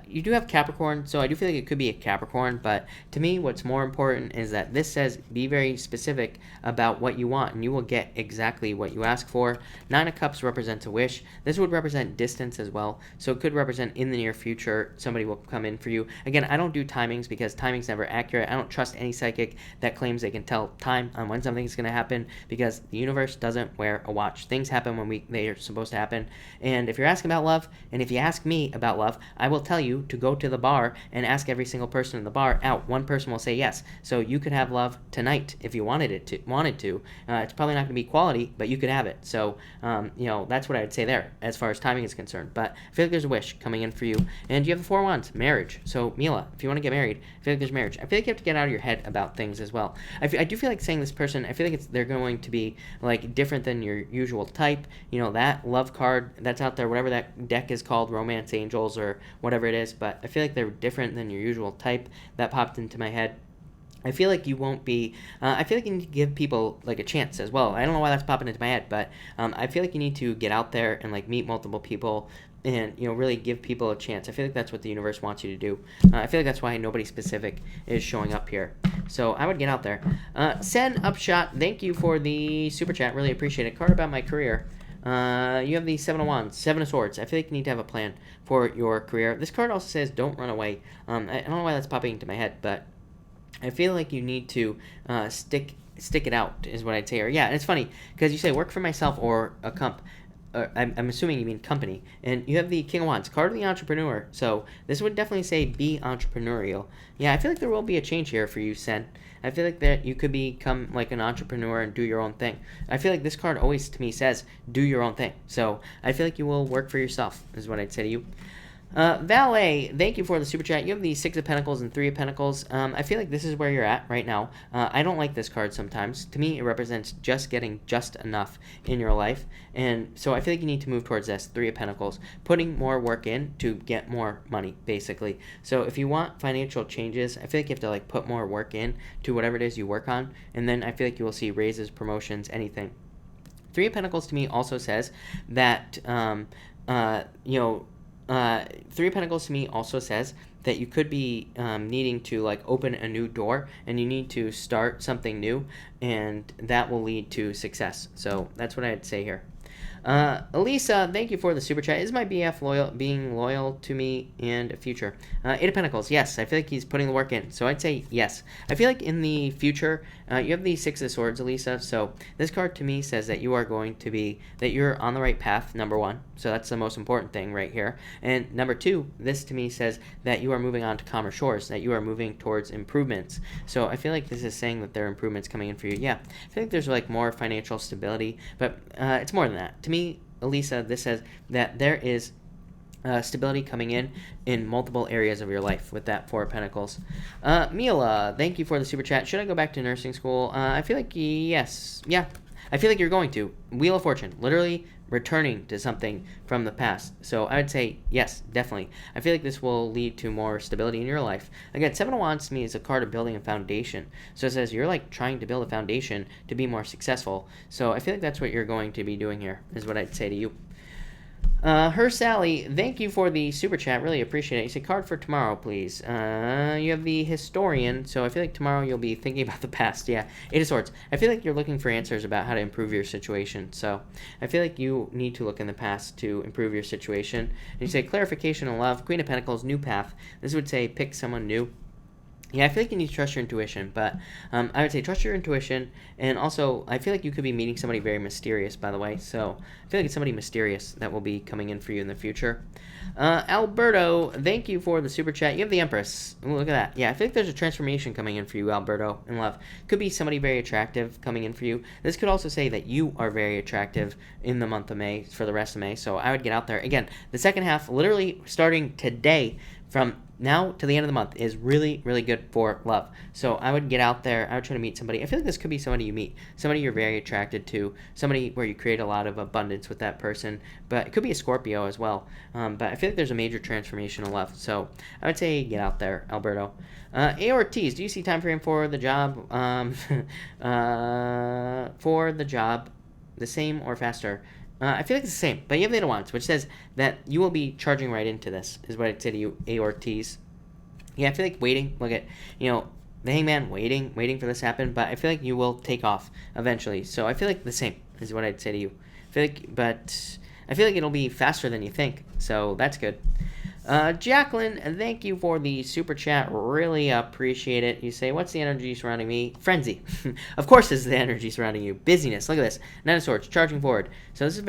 You do have Capricorn, so I do feel like it could be a Capricorn, but to me what's more important is that this says be very specific about what you want, and you will get exactly what you ask for. Nine of Cups represents a wish. This would represent distance as well, so it could represent in the near future somebody will come in for you. Again, I don't do timings because timing's never accurate. I don't trust any psychic that claims they can tell time on when something's going to happen, because the universe doesn't wear a watch. Things happen when they are supposed to happen. And if you're asking about love, and if you ask me about love, I will tell you to go to the bar and ask every single person in the bar out. One person will say yes. So you could have love tonight if you wanted to. It's probably not going to be quality, but you could have it. So that's what I would say there as far as timing is concerned. But I feel like there's a wish coming in for you. And you have the Four of Wands, marriage. So Mila, if you want to get married, I feel like there's marriage. I feel like you have to get out of your head about things as well. I do feel like saying this person, I feel like they're going to be like different than your usual type. That love card that's out there, whatever that deck is called, Romance Angels or whatever it is, but I feel like they're different than your usual type. That popped into my head. I feel like you won't be, I feel like you need to give people like a chance as well. I don't know why that's popping into my head, but I feel like you need to get out there and like meet multiple people and really give people a chance. I feel like that's what the universe wants you to do. I feel like that's why nobody specific is showing up here. So I would get out there. Sen Upshot, thank you for the super chat. Really appreciate it. Card about my career. You have the Seven of Wands, Seven of Swords. I feel like you need to have a plan for your career. This card also says don't run away. I don't know why that's popping into my head, but I feel like you need to stick it out is what I'd say. Or yeah, and it's funny because you say work for myself or a I'm assuming you mean company. And you have the King of Wands, card of the entrepreneur. So this would definitely say be entrepreneurial. Yeah, I feel like there will be a change here for you, Sen. I feel like that you could become like an entrepreneur and do your own thing. I feel like this card always to me says do your own thing. So I feel like you will work for yourself is what I'd say to you. Valet, thank you for the super chat. You have the Six of Pentacles and Three of Pentacles. I feel like this is where you're at right now. I don't like this card sometimes. To me, it represents just getting just enough in your life. And so I feel like you need to move towards this, Three of Pentacles. Putting more work in to get more money, basically. So if you want financial changes, I feel like you have to like put more work in to whatever it is you work on. And then I feel like you will see raises, promotions, anything. Three of Pentacles to me also says that, Three of Pentacles to me also says that you could be needing to like open a new door and you need to start something new and that will lead to success. So that's what I'd say here. Elisa, thank you for the super chat. Is my BF being loyal to me and a future? Eight of Pentacles, yes. I feel like he's putting the work in. So I'd say yes. I feel like in the future, you have the Six of Swords, Elisa. So this card to me says that you are going to be, that you're on the right path, number one. So that's the most important thing right here. And number two, this to me says that you are moving on to calmer shores, that you are moving towards improvements. So I feel like this is saying that there are improvements coming in for you. Yeah, I feel like there's like more financial stability, but it's more than that. To me, Elisa, this says that there is stability coming in multiple areas of your life with that Four of Pentacles. Mila, thank you for the super chat. Should I go back to nursing school? I feel like yes. Yeah, I feel like you're going to. Wheel of Fortune, literally returning to something from the past. So I would say yes, definitely. I feel like this will lead to more stability in your life. Again, Seven of Wands to me is a card of building a foundation. So it says you're like trying to build a foundation to be more successful. So I feel like that's what you're going to be doing here, is what I'd say to you. Her Sally, thank you for the super chat. Really appreciate it. You say card for tomorrow, please. You have the Historian, so I feel like tomorrow you'll be thinking about the past. Yeah, Eight of Swords. I feel like you're looking for answers about how to improve your situation. So I feel like you need to look in the past to improve your situation. And you say clarification and love. Queen of Pentacles, new path. This would say pick someone new. Yeah, I feel like you need to trust your intuition, but I would say trust your intuition, and also I feel like you could be meeting somebody very mysterious, by the way, so I feel like it's somebody mysterious that will be coming in for you in the future. Alberto, thank you for the super chat. You have the Empress. Ooh, look at that. Yeah, I feel like there's a transformation coming in for you, Alberto, in love. Could be somebody very attractive coming in for you. This could also say that you are very attractive in the month of May, for the rest of May, so I would get out there. Again, the second half, literally starting today, from now to the end of the month is really, really good for love. So I would get out there. I would try to meet somebody. I feel like this could be somebody you meet, somebody you're very attracted to, somebody where you create a lot of abundance with that person. But it could be a Scorpio as well. But I feel like there's a major transformation in love. So I would say get out there, Alberto. Ortiz, do you see time frame for the job? For the job, the same or faster? I feel like it's the same, but you have the Eight of Wands, which says that you will be charging right into this, is what I'd say to you, Ortiz. Yeah, I feel like waiting, look at, the Hangman, waiting for this to happen, but I feel like you will take off eventually. So I feel like the same is what I'd say to you. But I feel like it'll be faster than you think, so that's good. Jacqueline, thank you for the super chat. Really appreciate it. You say, what's the energy surrounding me? Frenzy. Of course, this is the energy surrounding you. Busyness. Look at this. Nine of Swords, charging forward. So this is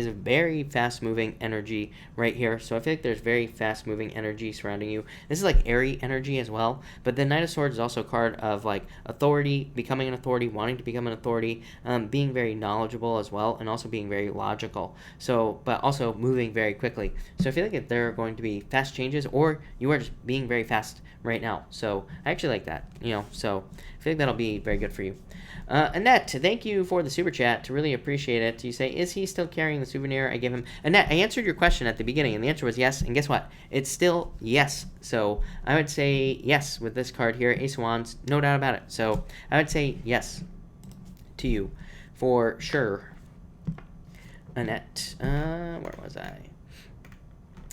a very fast-moving energy right here. So I feel like there's very fast-moving energy surrounding you. This is like Aries energy as well. But the Knight of Swords is also a card of like authority, becoming an authority, wanting to become an authority, being very knowledgeable as well, and also being very logical. So, but also moving very quickly. So I feel like if they're going to be fast changes, or you are just being very fast right now. So I actually like that, so I feel like that'll be very good for you. Annette, thank you for the super chat. To really appreciate it. You say, is he still carrying the souvenir I gave him? Annette, I answered your question at the beginning, and the answer was yes. And guess what? It's still yes. So I would say yes with this card here, Ace of Wands, no doubt about it. So I would say yes to you for sure. Annette, where was I?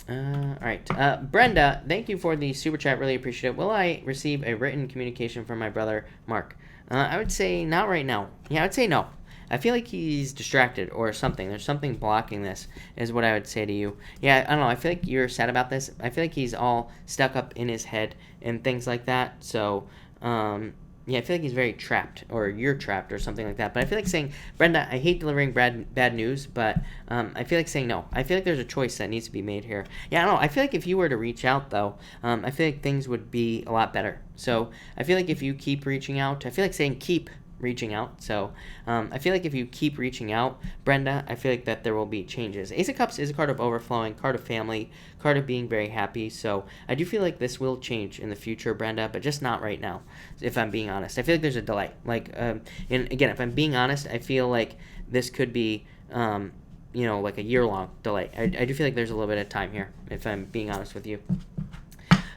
All right. Brenda, thank you for the super chat. Really appreciate it. Will I receive a written communication from my brother, Mark? I would say not right now. Yeah, I would say no. I feel like he's distracted or something. There's something blocking this, is what I would say to you. Yeah, I don't know. I feel like you're sad about this. I feel like he's all stuck up in his head and things like that. So, yeah, I feel like he's very trapped, or you're trapped, or something like that. But I feel like saying, Brenda, I hate delivering bad news, but I feel like saying no. I feel like there's a choice that needs to be made here. Yeah, I don't know. I feel like if you were to reach out, though, I feel like things would be a lot better. So I feel like if you keep reaching out, I feel like saying keep reaching out. So I feel like if you keep reaching out, Brenda, I feel like that there will be changes. Ace of Cups is a card of overflowing, card of family, card of being very happy. So I do feel like this will change in the future, Brenda, but just not right now, if I'm being honest. I feel like there's a delay. Like, and again, if I'm being honest, I feel like this could be, like a year-long delay. I do feel like there's a little bit of time here, if I'm being honest with you.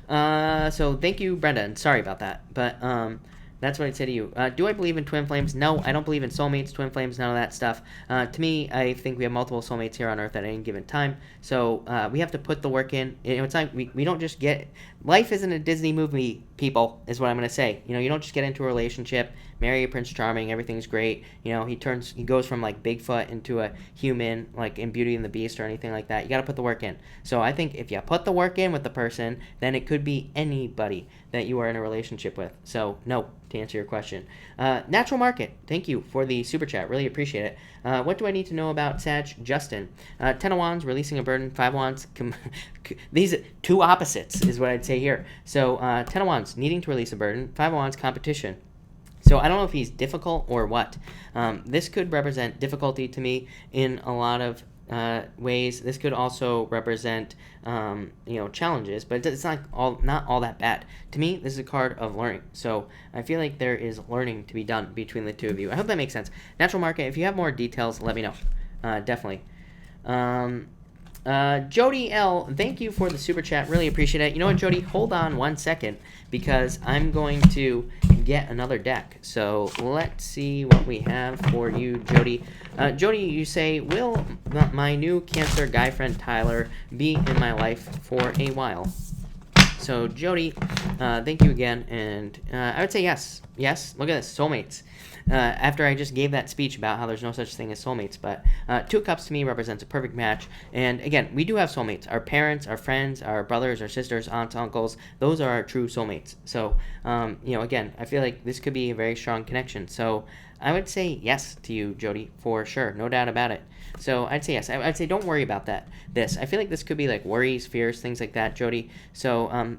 So thank you, Brenda, and sorry about that. But that's what I'd say to you. Do I believe in twin flames? No, I don't believe in soulmates, twin flames, none of that stuff. To me, I think we have multiple soulmates here on Earth at any given time. So we have to put the work in. It's like we don't just get... Life isn't a Disney movie, people, is what I'm going to say. You don't just get into a relationship, marry a Prince Charming, everything's great. He goes from like Bigfoot into a human, like in Beauty and the Beast or anything like that. You got to put the work in. So I think if you put the work in with the person, then it could be anybody that you are in a relationship with. So no, to answer your question. Natural Market, thank you for the super chat. Really appreciate it. What do I need to know about Sag? Justin. 10 of Wands, releasing a burden. 5 Wands. These two opposites is what I'd say here. So 10 of Wands, needing to release a burden. 5 of Wands, competition. So I don't know if he's difficult or what. This could represent difficulty to me in a lot of ways. This could also represent challenges, but it's not all that bad. To me, this is a card of learning. So I feel like there is learning to be done between the two of you. I hope that makes sense. Natural Market, if you have more details, let me know. Definitely. Jody L, thank you for the super chat. Really appreciate it. You know what, Jody? Hold on 1 second, because I'm going to get another deck. So let's see what we have for you, Jody. Jody, you say, will my new Cancer guy friend Tyler be in my life for a while? So Jody, thank you again, and I would say yes. Yes, look at this, soulmates. After I just gave that speech about how there's no such thing as soulmates, but 2 of Cups to me represents a perfect match. And again, we do have soulmates. Our parents, our friends, our brothers, our sisters, aunts, uncles, those are our true soulmates. So, again, I feel like this could be a very strong connection. So I would say yes to you, Jody, for sure. No doubt about it. So I'd say yes. I'd say don't worry about that. I feel like this could be like worries, fears, things like that, Jody. So,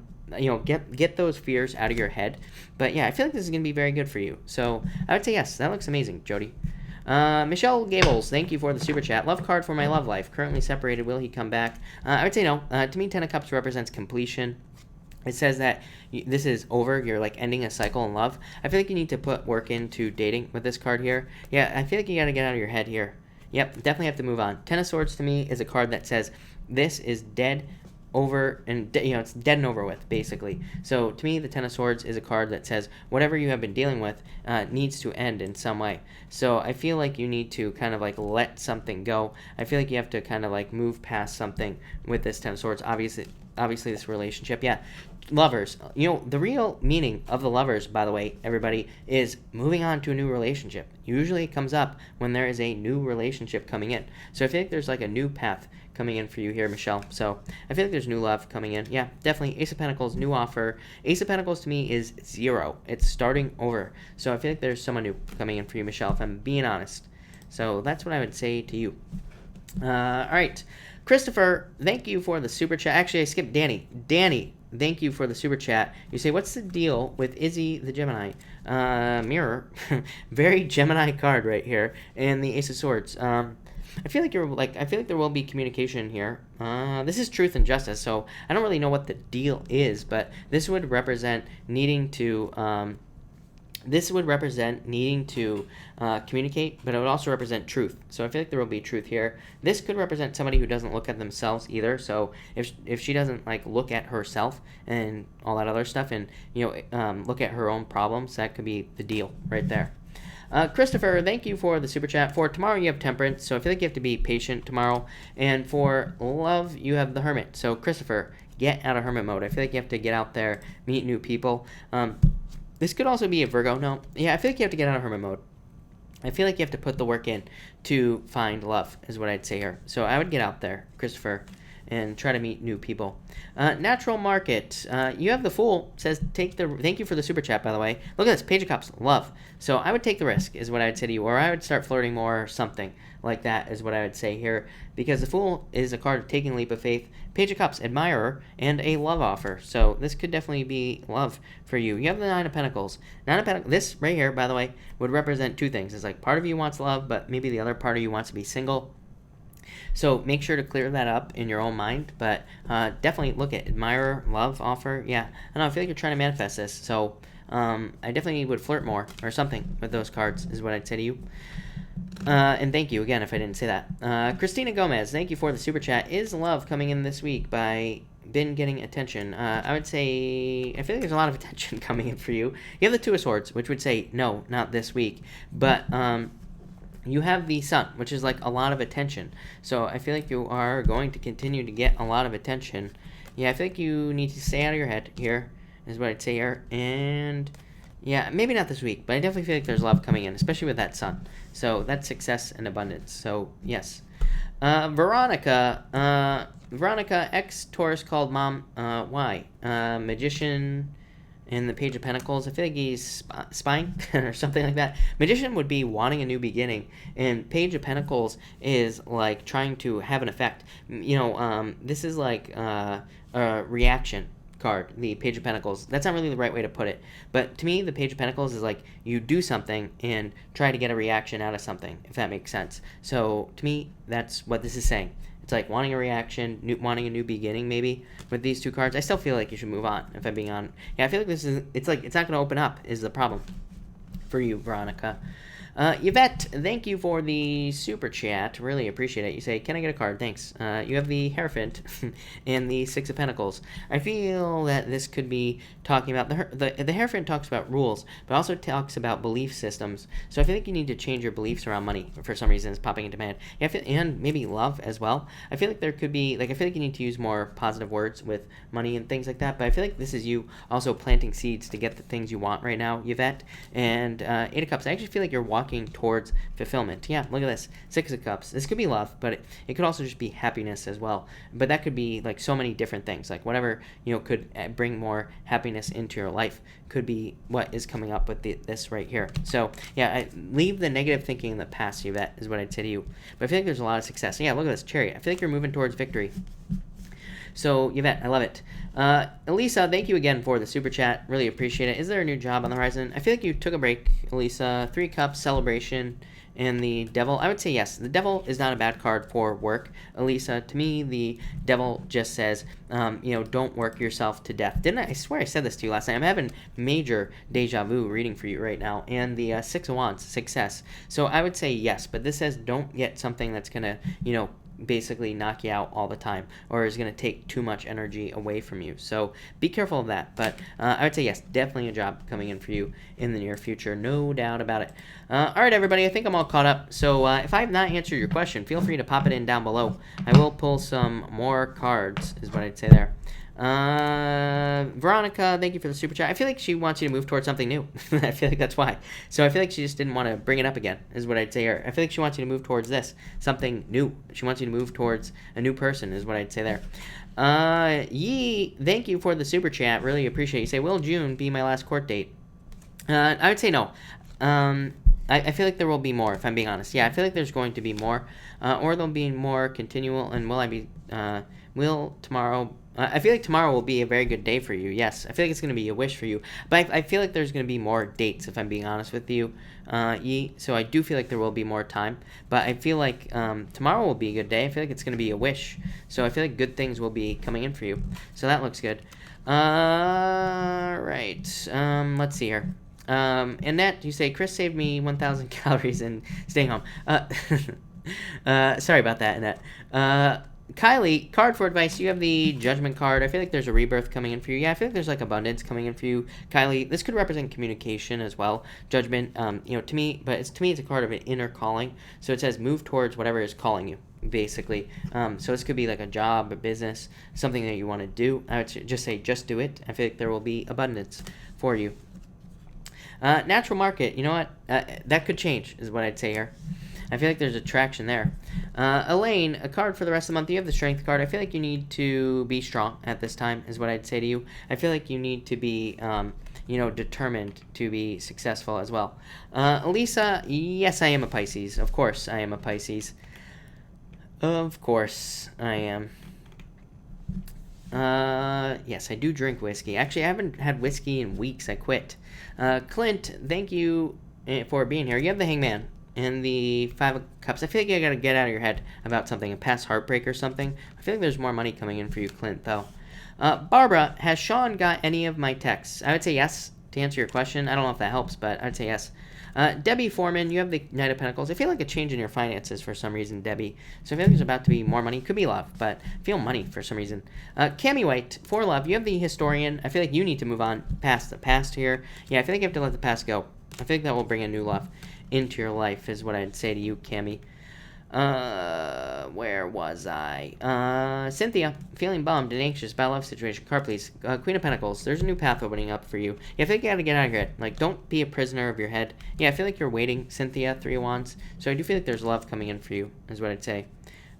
get those fears out of your head. But yeah, I feel like this is going to be very good for you. So I would say yes. That looks amazing, Jody. Michelle Gables, thank you for the super chat. Love card for my love life. Currently separated. Will he come back? I would say no. To me, 10 of Cups represents completion. It says that this is over. You're like ending a cycle in love. I feel like you need to put work into dating with this card here. Yeah, I feel like you got to get out of your head here. Yep, definitely have to move on. 10 of Swords to me is a card that says this is dead, over, and it's dead and over with, basically. So to me, the 10 of Swords is a card that says whatever you have been dealing with needs to end in some way. So I feel like you need to kind of like let something go. I feel like you have to kind of like move past something with this 10 of Swords. Obviously this relationship, yeah. Lovers, the real meaning of the Lovers, by the way, everybody, is moving on to a new relationship. Usually it comes up when there is a new relationship coming in. So I feel like there's like a new path coming in for you here, Michelle. So I feel like there's new love coming in. Yeah, definitely. Ace of Pentacles, new offer. Ace of Pentacles to me is 0. It's starting over. So I feel like there's someone new coming in for you, Michelle, if I'm being honest. So that's what I would say to you. All right. Christopher, thank you for the super chat. Actually, I skipped Danny. Danny, thank you for the super chat. You say, what's the deal with Izzy the Gemini? Mirror. Very Gemini card right here. And the Ace of Swords. I feel like there will be communication here. This is Truth and Justice, so I don't really know what the deal is, but this would represent needing to communicate, but it would also represent truth. So I feel like there will be truth here. This could represent somebody who doesn't look at themselves either. So if she doesn't like look at herself and all that other stuff, and look at her own problems, that could be the deal right there. Christopher, thank you for the super chat. For tomorrow, you have Temperance, so I feel like you have to be patient tomorrow. And for love, you have the Hermit. So Christopher, get out of Hermit mode. I feel like you have to get out there, meet new people. This could also be a Virgo. No, yeah, I feel like you have to get out of Hermit mode. I feel like you have to put the work in to find love, is what I'd say here. So I would get out there, Christopher, and try to meet new people. Natural market. You have the Fool. Says thank you for the super chat, by the way. Look at this. Page of Cups. Love. So I would take the risk, is what I would say to you. Or I would start flirting more or something like that, is what I would say here. Because the Fool is a card of taking a leap of faith. Page of Cups, admirer, and a love offer. So this could definitely be love for you. You have the Nine of Pentacles. Nine of Pentacles. This right here, by the way, would represent two things. It's like part of you wants love, but maybe the other part of you wants to be single. So make sure to clear that up in your own mind, but definitely look at admirer, love, offer. Yeah, I know, I feel like you're trying to manifest this, so I definitely would flirt more or something with those cards, is what I'd say to you. And thank you again if I didn't say that. Christina Gomez, thank you for the super chat. Is love coming in this week by been getting attention? I would say, I feel like there's a lot of attention coming in for you. You have the Two of Swords, which would say no, not this week, but you have the Sun, which is like a lot of attention. So I feel like you are going to continue to get a lot of attention. Yeah, I feel like you need to stay out of your head here, is what I'd say here. And yeah, maybe not this week, but I definitely feel like there's love coming in, especially with that Sun. So that's success and abundance. So yes. Veronica, ex-Taurus called mom. Why? Magician. In the Page of Pentacles, I feel like he's spying or something like that. Magician would be wanting a new beginning, and Page of Pentacles is like trying to have an effect. You know, this is like a reaction card, the Page of Pentacles. That's not really the right way to put it, but to me, the Page of Pentacles is like you do something and try to get a reaction out of something, if that makes sense. So to me, that's what this is saying. It's like wanting a reaction, wanting a new beginning, maybe, with these two cards. I still feel like you should move on, if I'm being honest. Yeah, I feel like this is, it's like, it's not going to open up, is the problem for you, Veronica. Yvette, thank you for the super chat. Really appreciate it. You say, can I get a card? Thanks. You have the Hierophant and the Six of Pentacles. I feel that this could be talking about, the Hierophant talks about rules, but also talks about belief systems. So I feel like you need to change your beliefs around money for some reason. It's popping into my head. Yeah, and maybe love as well. I feel like there could be, like, I feel like you need to use more positive words with money and things like that, but I feel like this is you also planting seeds to get the things you want right now, Yvette. And Eight of Cups, I actually feel like you're walking towards fulfillment. Yeah, look at this. Six of Cups. This could be love, but it could also just be happiness as well. But that could be like so many different things. Like whatever, you know, could bring more happiness into your life could be what is coming up with this right here. So yeah, leave the negative thinking in the past, Yvette, is what I'd say to you. But I feel like there's a lot of success. Yeah, look at this Chariot. I feel like you're moving towards victory. So, Yvette, I love it. Elisa, thank you again for the super chat. Really appreciate it. Is there a new job on the horizon? I feel like you took a break, Elisa. 3 Cups, Celebration, and the Devil. I would say yes. The Devil is not a bad card for work, Elisa. To me, the Devil just says, you know, don't work yourself to death. Didn't I swear I said this to you last night? I'm having major deja vu reading for you right now. And the Six of Wands, success. So I would say yes, but this says don't get something that's going to, you know, basically knock you out all the time or is going to take too much energy away from you. So be careful of that. But I would say yes, definitely a job coming in for you in the near future. No doubt about it. All right, everybody, I think I'm all caught up. So if I have not answered your question, feel free to pop it in down below. I will pull some more cards is what I'd say there. Veronica, thank you for the super chat. I feel like she wants you to move towards something new. I feel like that's why. So I feel like she just didn't want to bring it up again, is what I'd say here. I feel like she wants you to move towards this, something new. She wants you to move towards a new person, is what I'd say there. Yee, thank you for the super chat. Really appreciate it. You say, will June be my last court date? I would say no. I feel like there will be more, if I'm being honest. Yeah, I feel like there's going to be more, or there'll be more continual, and will tomorrow... I feel like tomorrow will be a very good day for you. Yes, I feel like it's going to be a wish for you. But I feel like there's going to be more dates, if I'm being honest with you, Yi. So I do feel like there will be more time. But I feel like tomorrow will be a good day. I feel like it's going to be a wish. So I feel like good things will be coming in for you. So that looks good. Right. Let's see here. Annette, you say, Chris saved me 1,000 calories in staying home. Sorry about that, Annette. Kylie, card for advice. You have the Judgment card. I feel like there's a rebirth coming in for you. Yeah, I feel like there's like abundance coming in for you, Kylie. This could represent communication as well. Judgment, to me, but to me, it's a card of an inner calling. So it says move towards whatever is calling you, basically. So this could be like a job, a business, something that you want to do. I would just say, just do it. I feel like there will be abundance for you. Natural market, you know what? That could change, is what I'd say here. I feel like there's attraction there. Elaine, a card for the rest of the month. You have the Strength card. I feel like you need to be strong at this time, is what I'd say to you. I feel like you need to be, determined to be successful as well. Elisa, yes, I am a Pisces. Of course, I am a Pisces. Of course, I am. Yes, I do drink whiskey. Actually, I haven't had whiskey in weeks. I quit. Clint, thank you for being here. You have the Hangman and the Five of Cups. I feel like you gotta get out of your head about something, a past heartbreak or something. I feel like there's more money coming in for you, Clint, though. Barbara, has Sean got any of my texts? I would say yes, to answer your question. I don't know if that helps, but I'd say yes. Debbie Foreman, you have the Knight of Pentacles. I feel like a change in your finances for some reason, Debbie. So I feel like there's about to be more money. Could be love, but I feel money for some reason. Cami White, for love, you have the Historian. I feel like you need to move on past the past here. Yeah, I feel like you have to let the past go. I feel like that will bring a new love into your life, is what I'd say to you, Cami. Where was I? Cynthia, feeling bummed and anxious about love situation. Card, please. Queen of Pentacles, there's a new path opening up for you. Yeah, I feel like you gotta get out of your head. Like, don't be a prisoner of your head. Yeah, I feel like you're waiting, Cynthia, 3 of Wands. So I do feel like there's love coming in for you, is what I'd say.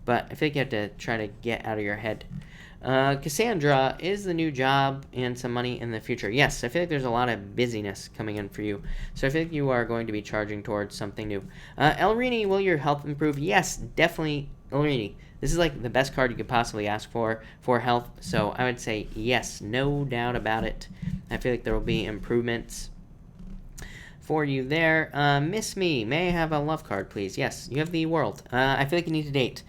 But I feel like you have to try to get out of your head. Cassandra, is the new job and some money in the future? Yes, I feel like there's a lot of busyness coming in for you. So I feel like you are going to be charging towards something new. Elrini, will your health improve? Yes, definitely, Elrini. This is like the best card you could possibly ask for health. So I would say yes, no doubt about it. I feel like there will be improvements for you there. Miss Me, may I have a love card, please? Yes, you have the World. I feel like you need to date.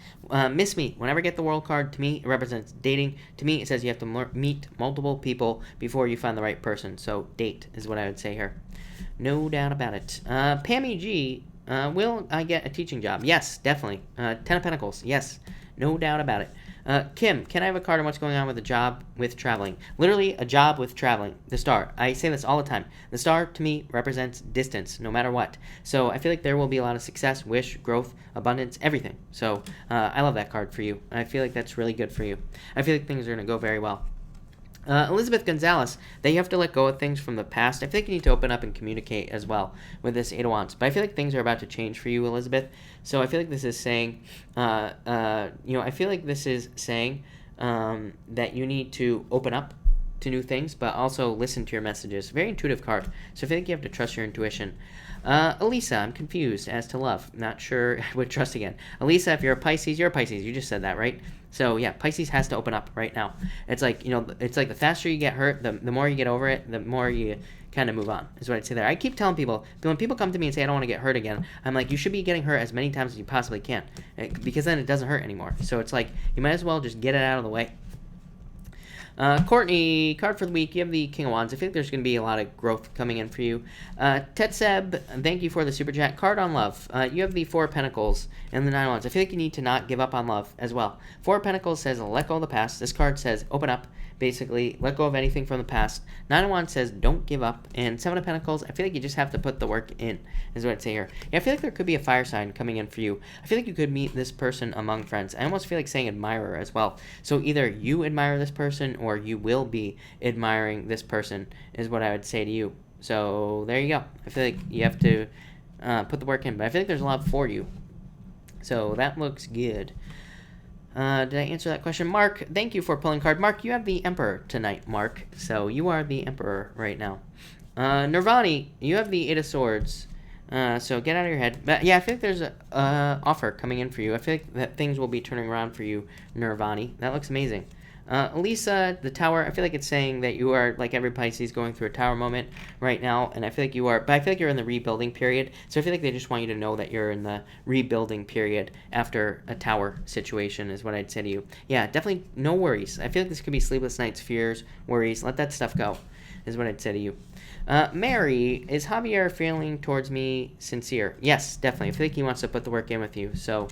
Miss Me, whenever I get the World card, to me, it represents dating. To me, it says you have to meet multiple people before you find the right person. So, date is what I would say here. No doubt about it. Pammy G, will I get a teaching job? Yes, definitely. 10 of Pentacles, yes. No doubt about it. Kim, can I have a card on what's going on with a job with traveling? Literally, a job with traveling. The Star. I say this all the time. The Star, to me, represents distance, no matter what. So I feel like there will be a lot of success, wish, growth, abundance, everything. So I love that card for you. I feel like that's really good for you. I feel like things are going to go very well. Elizabeth Gonzalez, that you have to let go of things from the past. I feel like you need to open up and communicate as well with this 8 of Wands. But I feel like things are about to change for you, Elizabeth. So I feel like this is saying, I feel like this is saying that you need to open up to new things, but also listen to your messages. Very intuitive card. So I feel like you have to trust your intuition. Elisa, I'm confused as to love. Not sure I would trust again. Elisa, if you're a Pisces, you're a Pisces. You just said that, right? So yeah, Pisces has to open up right now. It's like, it's like the faster you get hurt, the more you get over it, the more you kind of move on, is what I'd say there. I keep telling people, when people come to me and say, I don't want to get hurt again, I'm like, you should be getting hurt as many times as you possibly can, because then it doesn't hurt anymore. So it's like, you might as well just get it out of the way. Courtney, card for the week. You have the King of Wands. I think there's going to be a lot of growth coming in for you. Tetseb, thank you for the super chat. Card on love. You have the 4 of Pentacles and the 9 of Wands. I feel like you need to not give up on love as well. 4 of Pentacles says let go of the past. This card says open up. Basically, let go of anything from the past. 9 of Wands says don't give up. And 7 of Pentacles, I feel like you just have to put the work in, is what I'd say here. Yeah, I feel like there could be a fire sign coming in for you. I feel like you could meet this person among friends. I almost feel like saying admirer as well. So either you admire this person or you will be admiring this person, is what I would say to you. So there you go. I feel like you have to put the work in, but I feel like there's a lot for you. So that looks good. Did I answer that question? Mark, thank you for pulling card. Mark, you have the Emperor tonight, Mark. So you are the Emperor right now. Nirvani, you have the 8 of Swords. So get out of your head. But yeah, I think there's a offer coming in for you. I feel like that things will be turning around for you, Nirvani. That looks amazing. Elisa, the Tower, I feel like it's saying that you are, like every Pisces, going through a Tower moment right now, and I feel like you are, but I feel like you're in the rebuilding period, so I feel like they just want you to know that you're in the rebuilding period after a Tower situation, is what I'd say to you. Yeah, definitely no worries. I feel like this could be sleepless nights, fears, worries. Let that stuff go, is what I'd say to you. Mary, is Javier feeling towards me sincere? Yes, definitely. I feel like he wants to put the work in with you, so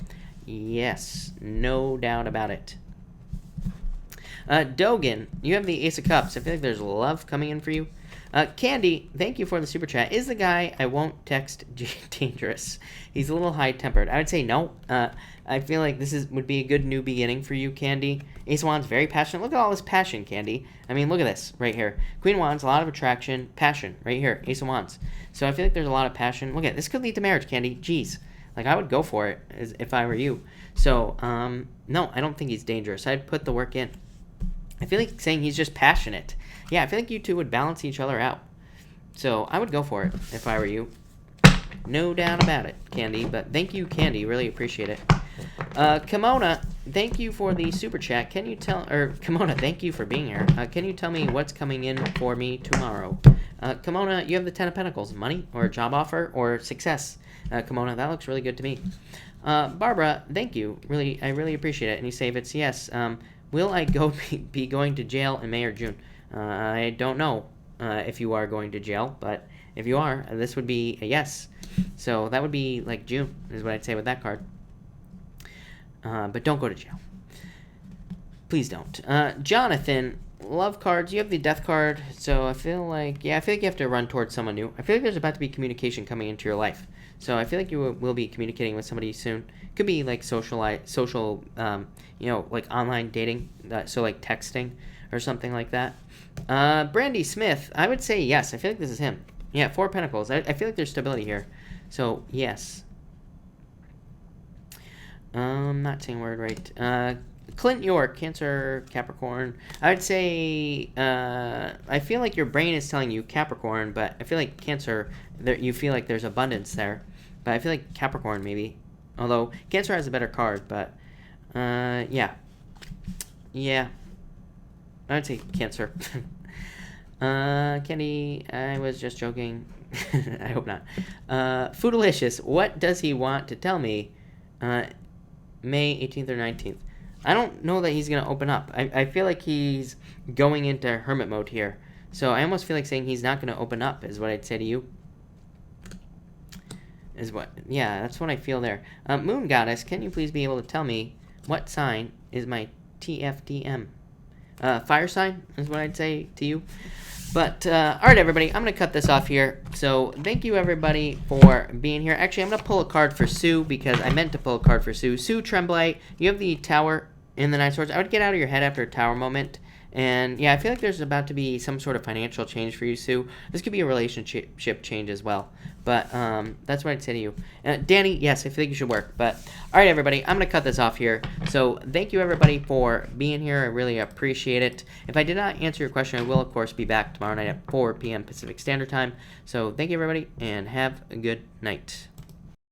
yes, no doubt about it. Dogan, you have the Ace of Cups. I feel like there's love coming in for you. Candy, thank you for the super chat. Is the guy I won't text dangerous? He's a little high-tempered. I would say no. I feel like this would be a good new beginning for you, Candy. Ace of Wands, very passionate. Look at all this passion, Candy. I mean, look at this right here. Queen of Wands, a lot of attraction, passion right here. Ace of Wands. So I feel like there's a lot of passion. Look at this. Could lead to marriage, Candy. Jeez. Like, I would go for it if I were you. So, no, I don't think he's dangerous. I'd put the work in. I feel like saying he's just passionate. Yeah, I feel like you two would balance each other out. So I would go for it if I were you. No doubt about it, Candy. But thank you, Candy. Really appreciate it. Kimona, thank you for the super chat. Can you tell... Or, Kimona, thank you for being here. Can you tell me what's coming in for me tomorrow? Kimona, you have the Ten of Pentacles. Money or a job offer or success. Kimona, that looks really good to me. Barbara, thank you. I really appreciate it. And you say if it's yes... will I be going to jail in May or June? I don't know if you are going to jail, but if you are, this would be a yes. So that would be like June, is what I'd say with that card. But don't go to jail. Please don't. Jonathan, love cards. You have the death card, so I feel like, you have to run towards someone new. I feel like there's about to be communication coming into your life. So I feel like you will be communicating with somebody soon. Could be like social, like online dating, so like texting or something like that. Brandy Smith, I would say yes. I feel like this is him. Yeah, 4 Pentacles. I feel like there's stability here. So, yes. Not saying word right. Clint York, Cancer, Capricorn. I would say, I feel like your brain is telling you Capricorn, but I feel like Cancer, you feel like there's abundance there. But I feel like Capricorn, maybe. Although, Cancer has a better card, but, yeah. Yeah. I would say Cancer. Kenny, I was just joking. I hope not. Foodalicious, what does he want to tell me May 18th or 19th? I don't know that he's going to open up. I feel like he's going into hermit mode here. So I almost feel like saying he's not going to open up is what I'd say to you. Yeah, that's what I feel there. Moon Goddess, can you please be able to tell me what sign is my TFDM? Fire sign is what I'd say to you. But, all right, everybody, I'm going to cut this off here. So thank you, everybody, for being here. Actually, I'm going to pull a card for Sue because I meant to pull a card for Sue. Sue Tremblay, you have the Tower in the Nine of Swords. I would get out of your head after a Tower moment. And, yeah, I feel like there's about to be some sort of financial change for you, Sue. This could be a relationship change as well. But that's what I'd say to you. Danny, yes, I feel like you should work. But, all right, everybody, I'm going to cut this off here. So thank you, everybody, for being here. I really appreciate it. If I did not answer your question, I will, of course, be back tomorrow night at 4 p.m. Pacific Standard Time. So thank you, everybody, and have a good night.